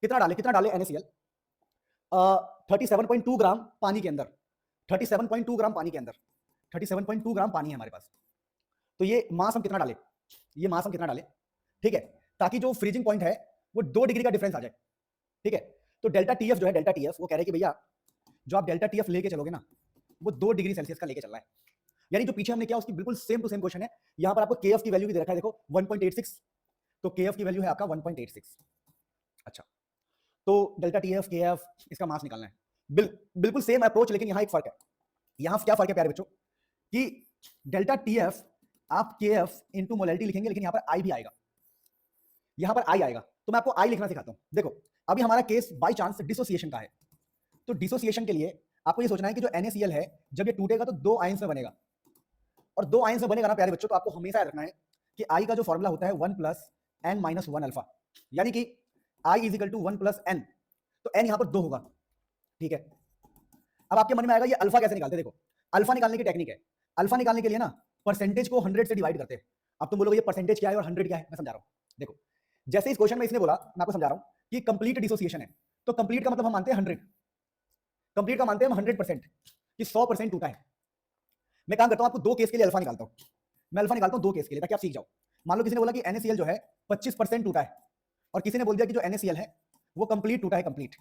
कितना डाले NaCl, 37.2 ग्राम पानी के अंदर, 37.2 ग्राम पानी के अंदर, 37.2 ग्राम पानी है हमारे पास। तो ये मास हम कितना डालें, ये मास हम कितना डालें, ठीक है, ताकि जो फ्रीजिंग पॉइंट है वो 2 डिग्री का डिफरेंस आ जाए, ठीक है। तो डेल्टा टीएफ जो है, डेल्टा टीएफ, वो कह रहे हैं कि भैया जो आप डेल्टा टीएफ लेके चलोगे ना, वो 2 डिग्री सेल्सियस का लेके चलना है। यानी जो पीछे हमने किया उसकी बिल्कुल सेम टू सेम क्वेश्चन है। यहां पर आपको केएफ की वैल्यू भी दे रखा है, देखो 1.86, तो केएफ की वैल्यू है आपका 1.86। अच्छा, तो डेल्टा टीएफ केएफ इसका मास निकालना है, बिल्कुल सेम अप्रोच, लेकिन यहां एक फर्क है। यहां क्या फर्क है प्यारे बच्चों, कि डेल्टा टीएफ आप केएफ इनटू मोलैलिटी लिखेंगे, लेकिन यहां पर आई भी आएगा, यहां पर आई आएगा। तो मैं आपको आई लिखना सिखाता हूं। देखो अभी हमारा केस बाय चांस डिसोसिएशन का है, तो डिसोसिएशन के लिए आपको ये सोचना है कि जो NaCl है जब ये टूटेगा तो 2 आयंस में बनेगा, और 2 आयंस में बनेगा ना प्यारे बच्चों, तो आपको हमेशा याद रखना है कि आई का जो फॉर्मूला होता है 1 + n - 1 अल्फा, यानी कि आई इज इक्वल टू 1 + n, तो n यहां पर 2 होगा, ठीक है। अब आपके मन में आएगा ये अल्फा कैसे निकालते हैं। देखो अल्फा निकालने की टेक्निक है, अल्फा निकालने के लिए ना परसेंटेज को 100 से डिवाइड करते हैं। अब तुम बोलोगे ये परसेंटेज क्या है और 100 क्या है, मैं समझा रहा हूं। देखो जैसे इस क्वेश्चन में इसने बोला, मैं आपको समझा रहा हूं कि कंप्लीट डिसोसिएशन है, तो कंप्लीट का मतलब हम मानते हैं 100, कंप्लीट का मानते हैं हम 100% कि 100% टूटा है। मैं काम करता हूं, आपको 2 केस के लिए अल्फा निकालता हूं, मैं अल्फा निकालता हूं 2 केस के लिए, ताकि आप सीख जाओ। मान लो किसी ने बोला कि NaCl जो है 25% टूटा है, और किसी ने बोल दिया कि जो NaCl है वो कंप्लीट टूटा है, कंप्लीट।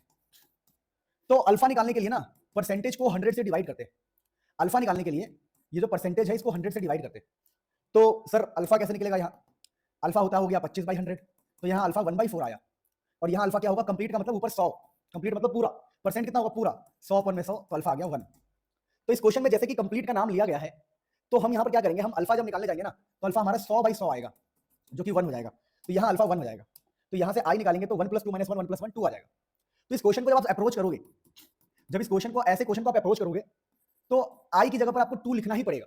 तो अल्फा निकालने के लिए ना परसेंटेज को 100 से डिवाइड करते हैं। अल्फा निकालने के लिए ये जो परसेंटेज है इसको 100 से डिवाइड करते हैं। तो सर अल्फा कैसे निकलेगा, यहाँ अल्फा होता हो गया 25/100, तो यहाँ अल्फा 1/4 आया, और यहाँ अल्फा क्या होगा, कंप्लीट का मतलब ऊपर 100, कंप्लीट मतलब पूरा, परसेंट कितना होगा पूरा, 100 पर में 100, तो अल्फा आ गया 1। तो इस क्वेश्चन में जैसे कि कंप्लीट का नाम लिया गया है, तो हम यहाँ पर क्या करेंगे, हम अल्फा जब निकालने जाएंगे ना, तो अल्फा हमारा 100/100 आएगा, जो कि 1 हो जाएगा, तो यहाँ अल्फा 1 हो जाएगा। तो यहाँ से आई निकालेंगे तो 1 + 2 - 1 1 + 1 2 आ जाएगा। तो इस क्वेश्चन को जब आप अप्रोच करोगे, जब इस क्वेश्चन को, ऐसे क्वेश्चन को आप अप्रोच करोगे, तो आई की जगह पर आपको 2 लिखना ही पड़ेगा,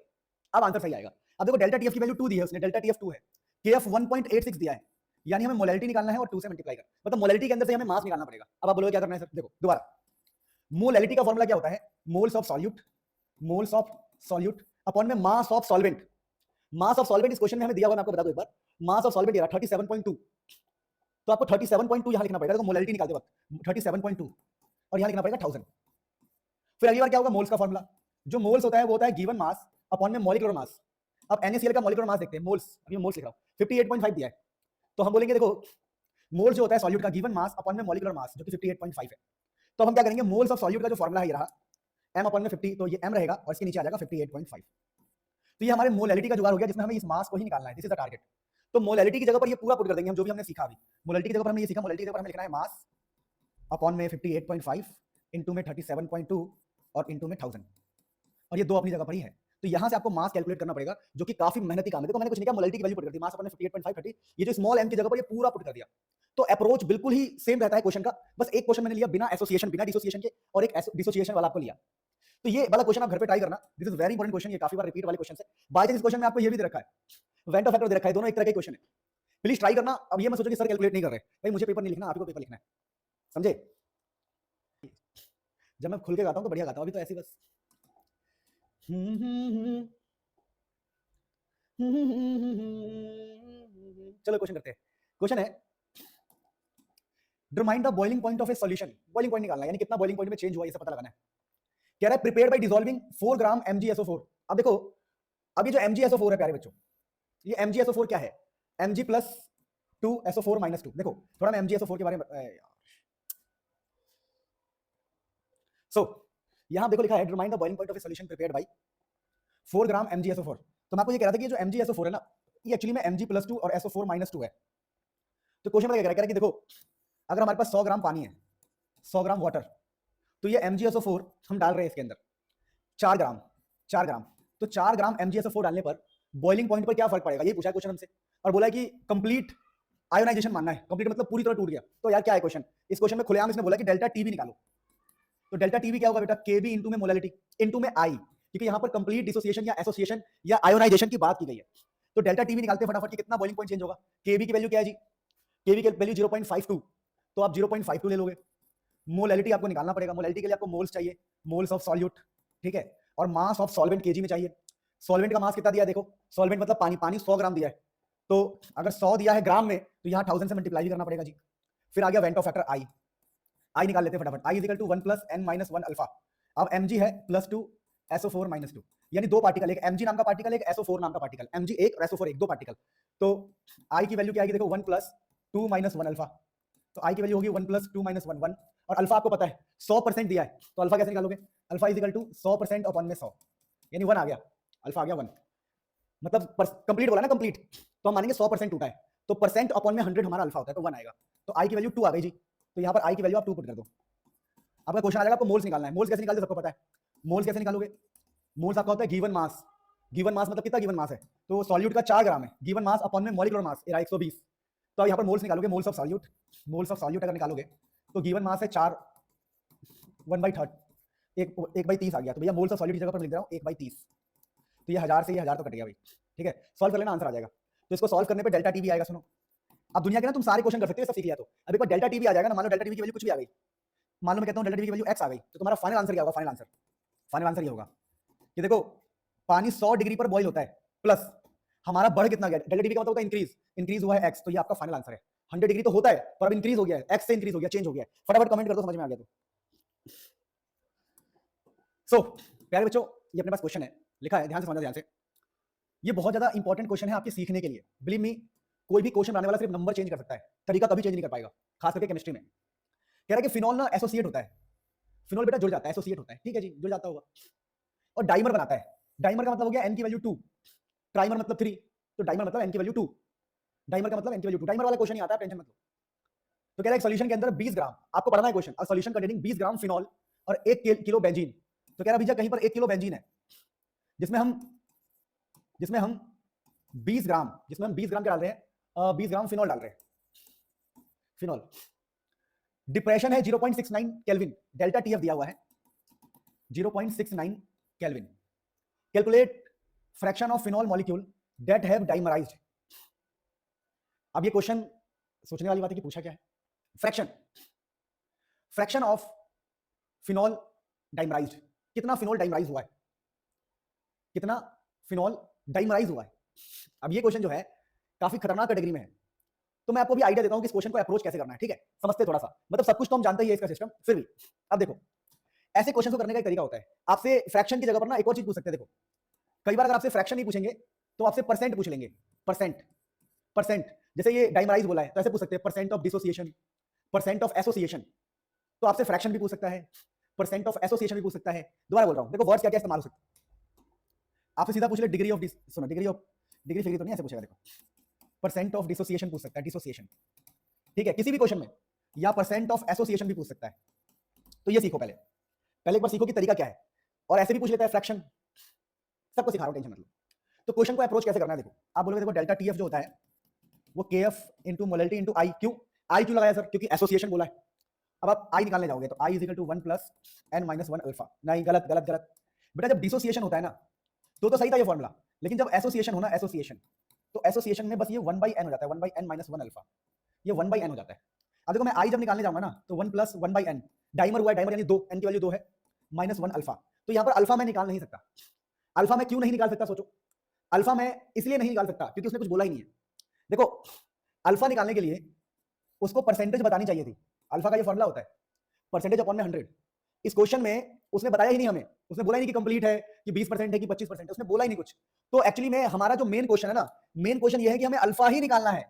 अब आंसर सही आएगा। अब देखो डेल्टा टीएफ की वैल्यू 2 दी है उसने, डेल्टा टीएफ 2 है, केएफ 1.86 दिया है, यानी हमें मोलैलिटी निकालना है और 2 से मल्टीप्लाई कर, मतलब मोलैलिटी के अंदर से हमें मास निकालना पड़ेगा। अब आप बोलोगे क्या करना है सर, देखो दोबारा, मोलैलिटी का फॉर्मूला क्या होता है, moles of solute, moles of solute upon में mass of solvent. Mass of solvent इस क्वेश्चन में हमें दिया हुआ, मैं आपको बता दूं एक बार, मास ऑफ सॉल्वेंट दिया 37.2, तो आपको 37.2 यहां लिखना पड़ेगा, देखो मोलैलिटी निकालते वक्त 37.2, और यहां लिखना पड़ेगा 1000। फिर अगली बार क्या होगा, मोल्स का फॉर्मूला, जो मोल्स होता है वो होता है गिवन मास अपॉन में मॉलिक्यूलर मास। अब NaCl का मॉलिक्यूलर मास देखते हैं, मोल्स, अभी मैं मोल्स लिख रहा हूं, 58.5 दिया है, तो हम बोलेंगे देखो मोल्स जो होता है सॉल्यूट का गिवन मास अपॉन में मॉलिक्यूलर मास, जो कि 58.5 है। तो हम क्या करेंगे, मोल्स ऑफ सॉल्यूट का जो फॉर्मूला है ये रहा m अपॉन में 50, तो ये m रहेगा और इसके नीचे आ जाएगा 58.5। तो ये हमारे मोलैलिटी का जुगाड़ हो गया, जिसमें हमें इस मास को ही निकालना है, दिस इज द टारगेट। तो मोलैलिटी की जगह पर ये पूरा पुट कर देंगे हम, जो भी हमने सीखा अभी। मोलैलिटी की जगह पर हमने ये सीखा, मोलैलिटी की जगह पर हमें लिखना है मास अपॉन में 58.5, इनटू में 37.2 और इनटू में 1000, और ये 2 अपनी जगह पर ही है। तो यहां से आपको मास कैलकुलेट करना पड़ेगा, जो कि काफी मेहनती काम है। देखो मैंने कुछ नहीं किया, मोलैलिटी की वैल्यू पुट कर दी, मास अपॉन में 58.5 30, ये जो स्मॉल m की जगह पर ये पूरा पुट कर दिया। तो अप्रोच बिल्कुल ही सेम रहता है क्वेश्चन का, बस एक क्वेश्चन मैंने लिया बिना एसोसिएशन, बिना डिसोसिएशन के, और एक डिसोसिएशन वाला आपको लिया। तो ये वाला क्वेश्चन आप घर पे ट्राई करना, this is very important question, ये काफी बार रिपीट वाले क्वेश्चन है। बाय चांस इस क्वेश्चन में आपको ये भी दे रखा है, वेंटो फैक्टर दे रखा है, दोनों एक तरह के क्वेश्चन है, प्लीज ट्राई करना। अब ये मत सोचो कि सर कैलकुलेट नहीं कर रहे, भाई मुझे पेपर नहीं लिखना, आप ही को पेपर लिखना है, समझे। जब मैं खुल के गाता हूं तो बढ़िया गाता हूं, अभी तो ऐसे बस चलो क्वेश्चन करते हैं। क्वेश्चन है determine the boiling point of A solution, boiling point निकालना है, यानी कितना बॉइलिंग पॉइंट में चेंज हुआ ये सब पता लगाना है। कह रहा है prepared by dissolving 4 gram MgSO4। अब देखो अब ये जो MgSO4 है प्यारे बच्चों, ये MgSO4 क्या है? Mg+2SO4 -2। देखो थोड़ा मैं MgSO4 के बारे में सो यहां देखो लिखा है determine the boiling point of A solution prepared by 4 gram MgSO4। तो मैं आपको ये कह रहा था कि ये जो MgSO4 है ना, ये एक्चुअली में Mg+2 और SO4 -2 है। तो क्वेश्चन में क्या कह रहा है कि देखो अगर हमारे पास 100 ग्राम पानी है, 100 ग्राम वाटर, तो ये MgSO4 हम डाल रहे हैं इसके अंदर 4 ग्राम, 4 ग्राम। तो 4 ग्राम MgSO4 डालने पर बॉइलिंग पॉइंट पर क्या फर्क पड़ेगा, ये पूछा है क्वेश्चन हमसे। और बोला है कि कंप्लीट आयोनाइजेशन मानना है, कंप्लीट मतलब पूरी तरह टूट गया। तो यार क्या है क्वेश्चन, इस क्वेश्चन में खुलेआम इसने बोला कि डेल्टा टी भी निकालो। तो डेल्टा टी भी क्या होगा बेटा, केबी इंटू में मोलालिटी इंटू में आई, क्योंकि यहां पर कंप्लीट डिसोसिएशन या एसोसिएशन या आयोनाइजेशन की बात की गई है। तो डेल्टा टी भी निकालते हैं फटाफट कि कितना बॉइलिंग पॉइंट चेंज होगा। केबी की वैल्यू क्या है जी, केबी की वैल्यू 0.52, तो आप 0.52 ले लोगे। मोलालिटी आपको निकालना पड़ेगा, मोलालिटी के लिए आपको मोल्स चाहिए, मोल्स ऑफ सॉल्यूट, ठीक है। और मास ऑफ सॉल्वेंट केजी में चाहिए। सॉल्वेंट का मास कितना दिया है देखो, सॉल्वेंट मतलब पानी, पानी 100 ग्राम दिया है, तो अगर 100 दिया है ग्राम में तो यहाँ 1000 से मल्टीप्लाई भी करना पड़ेगा जी। फिर आ गया वेंटो फैक्टर आई, आई निकाल लेते हैं फटाफट। I is equal to 1 + n-1 alpha. अब mg है +2 SO4 -2, यानी दो पार्टिकल, एक mg नाम का पार्टिकल, एक SO4 नाम का पार्टिकल, mg एक और SO4 एक, दो पार्टिकल। तो आई की वैल्यू क्या आएगी देखो, 1 + 2 - 1 अल्फा। तो आई की वैल्यू होगी 1 + 2 - 1 1, और अल्फा आपको पता है 100% दिया है, तो अल्फा कैसे निकालोगे, alpha is equal to 100% upon में 100, यानी 1 आ गया, अल्फा आ गया 1, मतलब कंप्लीट बोला ना, कंप्लीट, तो हम मानेंगे 100% टूटा है, तो परसेंट अपॉन में 100 हमारा अल्फा होता है, तो 1 आएगा। तो आई की वैल्यू 2 आ गई जी, तो यहाँ पर आई की वैल्यू आप 2 पुट कर दो। आपका क्वेश्चन आ जाएगा, आपको मोल्स निकालना है। मोल्स कैसे निकालते सबको पता है, मोल्स कैसे निकालोगे, मोल्स आपका होता है गिवन मास। गिवन मास मतलब कितना गिवन मास है, तो सॉल्यूट का 4 ग्राम है, गिवन मास अपॉन में मॉलिक्यूलर मास 120। तो यहाँ पर मोल्स निकालोगे, moles of solute, moles of solute अगर निकालोगे तो गिवन मास है 4, 1/3, 1/30 आ गया। तो भैया मोल्स ऑफ सॉल्यूट की जगह पर लिख दे रहा हूँ 1/30, तो ये 1000 से ये 1000 तो कट गया भाई, ठीक है। सॉल्व कर लेना, आंसर आ जाएगा। तो इसको सॉल्व करने पे डेल्टा टी भी आएगा। सुनो, अब दुनिया के ना तुम सारे क्वेश्चन कर सकते हो, सब सीख लिया तो अब एक बार डेल्टा टी भी आ जाएगा ना, मान लो डेल्टा टी की वैल्यू कुछ भी आ गई, मान लो मैं कहता हूँ डेल्टा टी की वैल्यू x आ गई, तो तुम्हारा फाइनल आंसर क्या होगा, फाइनल आंसर, फाइनल आंसर ये होगा कि देखो पानी 100 डिग्री पर बॉईल होता है, प्लस हमारा बढ़ कितना गया, डेल्टा टी का मतलब होता है इंक्रीज, इंक्रीज हुआ है x, तो ये आपका फाइनल आंसर है। 100 डिग्री तो होता है पर अब इंक्रीज हो गया है, x से इंक्रीज हो गया, चेंज हो गया है। फटाफट कमेंट कर दो समझ में आ गया तो। सो प्यारे बच्चों, ये अपने पास क्वेश्चन है, लिखा है, ध्यान से समझना, ध्यान से। ये बहुत ज्यादा इंपॉर्टेंट क्वेश्चन है आपके सीखने के लिए, बिलीव मी। कोई भी क्वेश्चन बनाने वाला सिर्फ नंबर चेंज कर सकता है, तरीका कभी चेंज नहीं कर पाएगा, खास करके केमिस्ट्री में। कह रहा है कि फिनॉल ना एसोसिएट होता है, फिनॉल बेटा जुड़ जाता है, एसोसिएट होता है, ठीक है जी, जुड़ जाता होगा, और डाइमर बनाता है। डाइमर का मतलब हो गया n की वैल्यू 2, ट्राइमर मतलब 3, तो डाइमर मतलब n की वैल्यू 2, डाइमर का मतलब n की वैल्यू 2। डाइमर वाला क्वेश्चन नहीं आता, टेंशन मत लो। तो कह रहा है सॉल्यूशन के अंदर 20 ग्राम, आपको पढ़ना है क्वेश्चन, और सॉल्यूशन कंटेनिंग 20 ग्राम फिनॉल और 1 किलो बेंजीन। तो कह रहा है भैया कहीं पर 1 किलो बेंजीन है, जिसमें हम 20 ग्राम क्या डाल रहे हैं, 20 ग्राम फिनॉल डाल रहे हैं, फिनॉल। डिप्रेशन है 0.69 केल्विन, डेल्टा टीएफ दिया हुआ है 0.69 kelvin. Calculate fraction of phenol molecule that have dimerized. अब ये क्वेश्चन सोचने वाली बात है कि पूछा क्या है, फ्रैक्शन ऑफ फिनॉल डाइमराइज्ड, कितना फिनॉल डाइमराइज हुआ है, कितना फिनॉल डाइमराइज हुआ है। अब ये क्वेश्चन जो है काफी खतरनाक कैटेगरी में है, तो मैं आपको भी आइडिया देता हूं कि इस क्वेश्चन को अप्रोच कैसे करना है, ठीक है। समझते थोड़ा सा, मतलब सब कुछ तो हम जानते ही है इसका सिस्टम, फिर भी अब देखो ऐसे क्वेश्चन को करने का एक तरीका होता है। आपसे फ्रैक्शन की जगह पर ना एक और चीज पूछ सकते हैं। देखो कई बार अगर आपसे फ्रैक्शन नहीं पूछेंगे तो आपसे परसेंट पूछ लेंगे, परसेंट, परसेंट। जैसे ये डाइमराइज बोला है तो ऐसे पूछ सकते हैं percent of dissociation, percent of association. तो आपसे फ्रैक्शन भी पूछ सकता है, परसेंट ऑफ एसोसिएशन भी पूछ सकता है। दोबारा बोल रहा हूं, देखो वर्ड्स क्या क्या इस्तेमाल हो सकते हैं। आपसे सीधा पूछ ले डिग्री ऑफ सुनो, डिग्री फिग्री तो नहीं ऐसे पूछेगा। देखो परसेंट ऑफ डिसोसिएशन पूछ सकता है, डिसोसिएशन, ठीक है, किसी भी क्वेश्चन में, या परसेंट ऑफ एसोसिएशन भी पूछ सकता है। तो ये सीखो पहले एक बार सीखो कि तरीका क्या है। और ऐसे भी पूछ लेता है फ्रैक्शन, सबको सिखा रहा हूं, टेंशन मत लो। तो क्वेश्चन को अप्रोच कैसे करना है, देखो आप बोलोगे देखो डेल्टा टीएफ जो होता है वो केएफ इंटू मोलैलिटी इंटू आई। क्यों आई क्यों लगाया सर, क्योंकि एसोसिएशन बोला है। अब आप आई निकालने जाओगे तो i is equal to 1 + n-1 alpha. नहीं, गलत गलत गलत बेटा, जब डिसोसिएशन होता है ना तो सही था ये फॉर्मूला, लेकिन जब एसोसिएशन होना, एसोसिएशन, तो एसोसिएशन में बस ये 1/n हो जाता है, 1/n-1 अल्फा, ये 1/n हो जाता है। अब देखो मैं आई जब निकालने जाऊंगा ना तो 1 + 1/n, डाइमर हुआ है, डाइमर यानी 2, n की वैल्यू 2 है, -1 अल्फा। तो यहां पर अल्फा मैं निकाल नहीं सकता। अल्फा मैं क्यों नहीं निकाल सकता, सोचो। अल्फा मैं इसलिए नहीं निकाल सकता क्योंकि उसने कुछ बोला ही नहीं है। देखो अल्फा निकालने के लिए उसको परसेंटेज बतानी चाहिए थी। अल्फा का ये फॉर्मूला होता है परसेंटेज अपॉन में 100। इस क्वेश्चन में उसने बताया ही नहीं हमें, उसने बोला ही नहीं कि कंप्लीट है कि 20% है कि 25% है, उसने बोला ही नहीं कुछ। तो एक्चुअली में हमारा जो मेन क्वेश्चन है ना, मेन क्वेश्चन ये है कि हमें अल्फा ही निकालना है,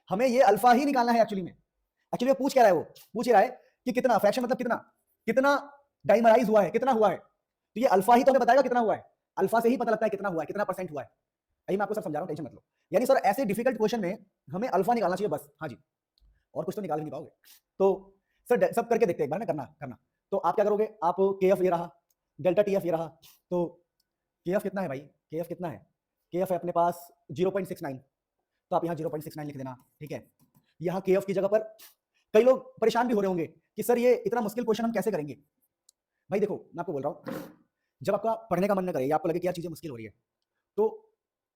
हमें ये अल्फा ही निकालना है एक्चुअली में। एक्चुअली पूछ क्या रहा है, वो पूछ रहा है कि कितना फ्रैक्शन मतलब कितना कितना डाइमराइज हुआ है, कितना हुआ है। तो ये अल्फा ही तो हमें बताएगा कितना हुआ है, अल्फा से ही पता लगता है कितना हुआ है, कितना परसेंट हुआ है। अभी मैं आपको सब समझा रहा हूँ, टेंशन मत लो। यानी सर ऐसे डिफिकल्ट क्वेश्चन में हमें अल्फा निकालना चाहिए बस। हाँ जी, और कुछ तो निकाल नहीं पाओगे। तो सर सब करके देखते हैं एक बार ना, करना करना। तो आप क्या करोगे, आप के एफ ये रहा, डेल्टा टी एफ ये रहा। तो के एफ कितना है भाई, के एफ कितना है, के एफ है अपने पास 0.69, तो आप यहाँ 0.69 लिख देना, ठीक है। यहाँ के एफ की जगह पर कई लोग परेशान भी हो रहे होंगे कि सर ये इतना मुश्किल क्वेश्चन हम कैसे करेंगे। भाई देखो मैं आपको बोल रहा हूँ, जब आपका पढ़ने का मन न करे या आपको लगे कि यार चीजें मुश्किल हो रही है, तो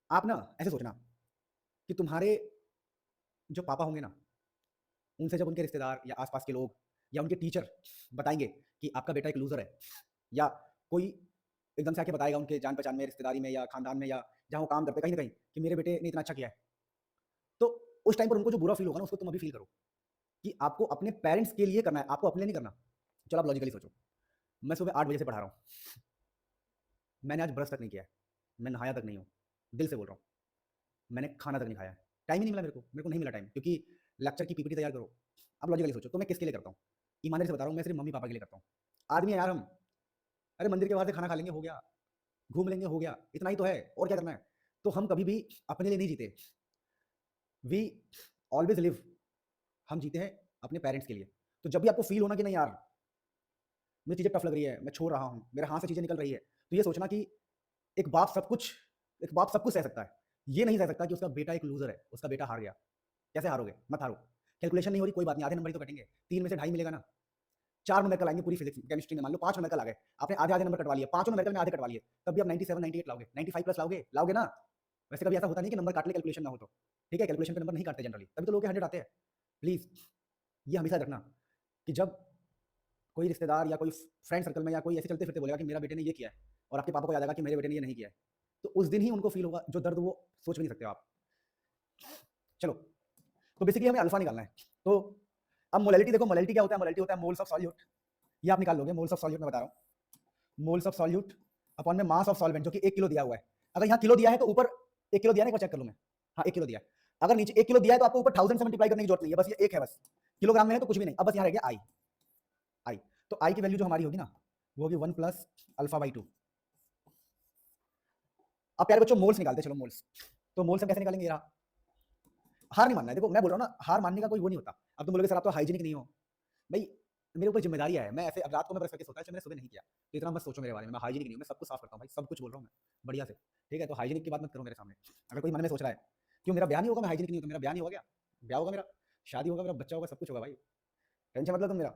आप ना ऐसे सोचना कि तुम्हारे जो पापा होंगे ना, उनसे जब उनके रिश्तेदार या आसपास के लोग या उनके टीचर बताएंगे कि आपका बेटा एक लूजर है, या कोई एकदम से आके बताएगा उनके जान पहचान में, रिश्तेदारी में या खानदान में या जहाँ वो काम करते कहीं ना कहीं कि मेरे बेटे ने इतना अच्छा किया है, तो उस टाइम पर उनको जो बुरा फील होगा ना, उसको तुम अभी फील करो कि आपको अपने पेरेंट्स के लिए करना है, आपको अपने लिए नहीं करना। चलो आप लॉजिकली सोचो, मैं सुबह 8 बजे से पढ़ा रहा हूँ, मैंने आज ब्रश तक नहीं किया है, मैं नहाया तक नहीं हूँ, दिल से बोल रहा हूँ, मैंने खाना तक नहीं खाया है, टाइम ही नहीं मिला मेरे को नहीं मिला टाइम, क्योंकि लेक्चर की पीपीटी तैयार करो। अब लॉजिकली सोचो, तो मैं किसके लिए करता हूँ, ईमानदारी से बता रहा हूँ, मैं सिर्फ मम्मी पापा के लिए करता हूँ। आदमी है यार हम, अरे मंदिर के बाहर से खाना खा लेंगे हो गया, घूम लेंगे हो गया, इतना ही तो है, और क्या करना है। तो हम कभी भी अपने लिए नहीं जीते, वी ऑलवेज लिव, हम जीते हैं अपने पेरेंट्स के लिए। तो जब भी आपको फील होना कि नहीं यार मुझे चीज़ें टफ लग रही है, मैं छोड़ रहा हूँ, मेरे हाथ से चीज़ें निकल रही है, तो ये सोचना कि एक बाप सब कुछ सह सकता है, ये नहीं सह सकता कि उसका बेटा एक लूजर है, उसका बेटा हार गया। कैसे हारोगे, मत हारो। कैलकुलेशन नहीं हो रही कोई बात नहीं, आधे नंबर ही तो कटेंगे, 3 में से 2.5 मिलेगा ना, 4 नंबर आएंगे पूरी फिजिक्स केमिस्ट्री में, मान लो 5 नंबर आ गए, आपने आधे आधे नंबर कटवा लिए, 5 नंबर में आधे कटवा लिए, तब भी आप 97 98 लाओगे, 95 प्लस लाओगे ना। वैसे कभी ऐसा होता नहीं कि नंबर काटने कैलकुलेशन ना हो तो, ठीक है, कैलकुलेशन पे नंबर नहीं काटते जनरली, तभी तो लोग के 100 आते हैं। प्लीज ये हमेशा रखना कि जब कोई रिश्तेदार या कोई फ्रेंड सर्कल में या कोई ऐसे चलते फिरते बोलेगा कि मेरा बेटे ने ये किया है, और आपके पापा को याद आएगा कि मेरे बेटे ने ये नहीं किया है, तो उस दिन ही उनको फील होगा जो दर्द, वो सोच भी नहीं सकते हो आप। चलो, तो बेसिकली हमें अल्फा निकालना है। तो अब मोलैलिटी देखो, मोलैलिटी क्या होता है, मोलैलिटी होता है मोल्स ऑफ सॉल्यूट, ये आप निकाल लोगे, मोल्स ऑफ सॉल्यूट मैं बता रहा हूँ, मोल्स ऑफ सॉल्यूट अपॉन में मास ऑफ सॉल्वेंट, जो कि 1 किलो दिया हुआ है। अगर यहाँ किलो दिया है तो ऊपर 1 किलो दिया है, एक बार चेक कर लूँ मैं, हाँ 1 किलो दिया है। अगर नीचे 1 किलो दिया है तो आपको ऊपर 1000 से मल्टीप्लाई करने की जरूरत नहीं है, बस ये 1 है, बस किलोग्राम में है तो कुछ भी नहीं। अब बस यहाँ रह गया आई, आई तो आई की वैल्यू जो हमारी होगी ना, वो होगी 1 प्लस अल्फा बाई 2। अब प्यारे बच्चों मोल्स निकालते, चलो मोल्स। तो मोल्स हम कैसे निकालेंगे, ये रहा। हार नहीं मानना है, देखो मैं बोल रहा हूँ ना, हार मानने का कोई वो नहीं होता। अब तुम बोलोगे सर आप तो हाइजीनिक नहीं हो, भाई मेरे ऊपर जिम्मेदारी है, मैं ऐसे अब रात को मैं ब्रश करके सोता है, मैंने सुबह नहीं किया, तो इतना मत सोचो मेरे बारे में, मैं हाइजीनिक नहीं हूँ, मैं सब कुछ साफ करता हूँ भाई, सब कुछ बोल रहा हूँ मैं बढ़िया से, ठीक है। तो हाइजीनिक की बात मत करो मेरे सामने। अगर कोई मन में सोच रहा है क्यों मेरा ब्याह नहीं होगा, मैं हाइजीनिक नहीं हूँ, तो मेरा ब्याह नहीं हो गया, ब्याह होगा मेरा, शादी होगा मेरा, बच्चा होगा, सब कुछ होगा भाई, टेंशन मतलब तुम मेरा,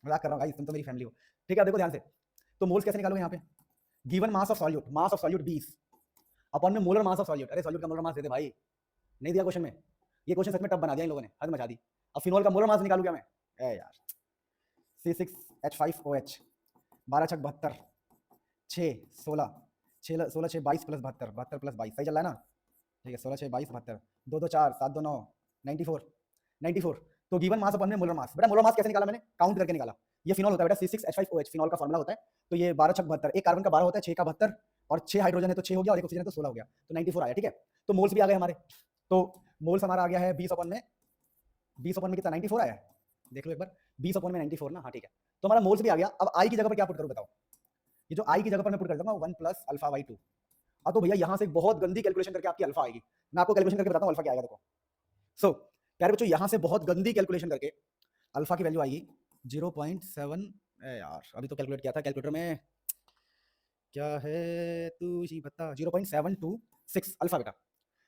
मजाक कर रहा हूँ भाई, तुम तो मेरी फैमिली हो, ठीक है। देखो ध्यान से, तो मोल्स कैसे निकालोगे यहाँ पे, given mass of solute 20 upon में मोलर मास ऑफ सॉल्यूट। अरे सॉल्यूट का मोलर मास दे दे भाई, नहीं दिया क्वेश्चन में, ये क्वेश्चन सच में टफ बना दिया इन लोगों ने, हद मचा दी। अब फिनॉल का मोलर मास निकालू क्या मैं, ए यार C6H5OH 12 छक 72, 6 16 6 16 6 22 प्लस 72, 72 प्लस 22 सही चल रहा है ना, ठीक है। 16 6 22 72, 2 2 4 7 2 9 94। तो गिवन मास अपॉन में मोलर मास, बेटा मोलर मास कैसे निकाला मैंने, काउंट करके निकाला। ये फिनॉल होता है बेटा, C6H5OH फिनॉल का फॉर्मुला होता है। तो ये 12 छक 72, एक कार्बन का 12 होता है, 6 का 72, और 6 हाइड्रोजन है तो 6 हो गया, और एक ऑक्सीजन है तो 16 हो गया, तो 94 आया, ठीक है। तो मोल्स भी आ गए हमारे, तो मोल्स हमारा आ गया है 20 अपॉन में कितना, 94 आया है, देख लो एक बार, 20 अपॉन में 94 ना, हाँ ठीक है। तो हमारा मोल्स भी आ गया। अब आई की जगह पर क्या पुट करूं बताओ, ये जो आई की जगह पर मैं पुट कर दूंगा 1 प्लस अल्फा बाई 2। अब तो भैया यहां से एक बहुत गंदी कैलकुलेशन करके आपकी अल्फा आएगी, मैं आपको कैलकुलेशन करके बताता हूं अल्फा क्या आएगा, देखो। सो प्यारे बच्चों, यहां से बहुत गंदी कैलकुलेशन करके अल्फा की वैल्यू आएगी 0.7, यार अभी तो कैलकुलेट किया था कैलकुलेटर में, क्या है तू ही बता, 0.726 अल्फा बेटा।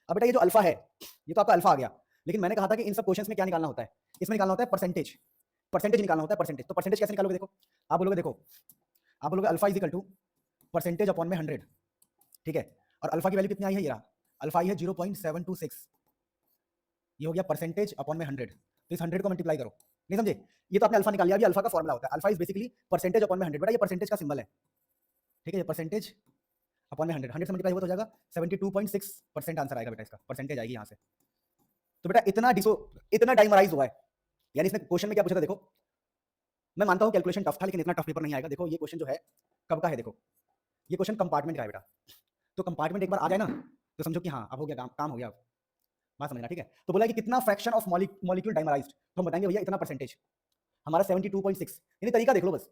अब बेटा ये जो अल्फा है, ये तो आपका अल्फा आ गया, लेकिन मैंने कहा था कि इन सब क्वेश्चंस में क्या निकालना होता है, इसमें निकालना होता है परसेंटेज निकालना होता है, परसेंटेज। तो परसेंटेज कैसे निकालोगे, देखो आप बोलोगे, alpha is equal to percentage upon में 100, ठीक है। और अल्फा की वैल्यू कितनी आई है, ये रहा, अल्फा आई है 0.726, ये हो गया परसेंटेज अपॉन में 100, तो इस 100 को मल्टीप्लाई करो, नहीं समझे, ये तो आपने अल्फा निकाल लिया। अभी अल्फा का फॉर्मुला होता है, alpha is basically percentage upon में 100, बेटा ये परसेंटेज का सिंबल है, ठीक है, ये परसेंटेज अपॉन में 100 से मल्टीप्लाई हुआ तो हो जाएगा 72.6% आंसर आएगा बेटा, इसका परसेंटेज आएगी यहाँ से। तो बेटा इतना डाइमराइज हुआ है, यानी इसने क्वेश्चन में क्या पूछा था, देखो मैं मानता हूं कैलकुलेशन टफ था, लेकिन इतना टफ पेपर नहीं आएगा। देखो ये क्वेश्चन जो है कब का है देखो, ये क्वेश्चन कंपार्टमेंट का है बेटा। तो कंपार्टमेंट एक बार आ जाए ना तो समझो कि हाँ अब हो गया, काम हो गया, अब बात समझना, ठीक है। तो बोला कि कितना फ्रैक्शन ऑफ मॉलिक्यूल डाइमराइज्ड, तो हम बताएंगे भैया इतना परसेंटेज, हमारा 72.6। यानी तरीका देख लो बस,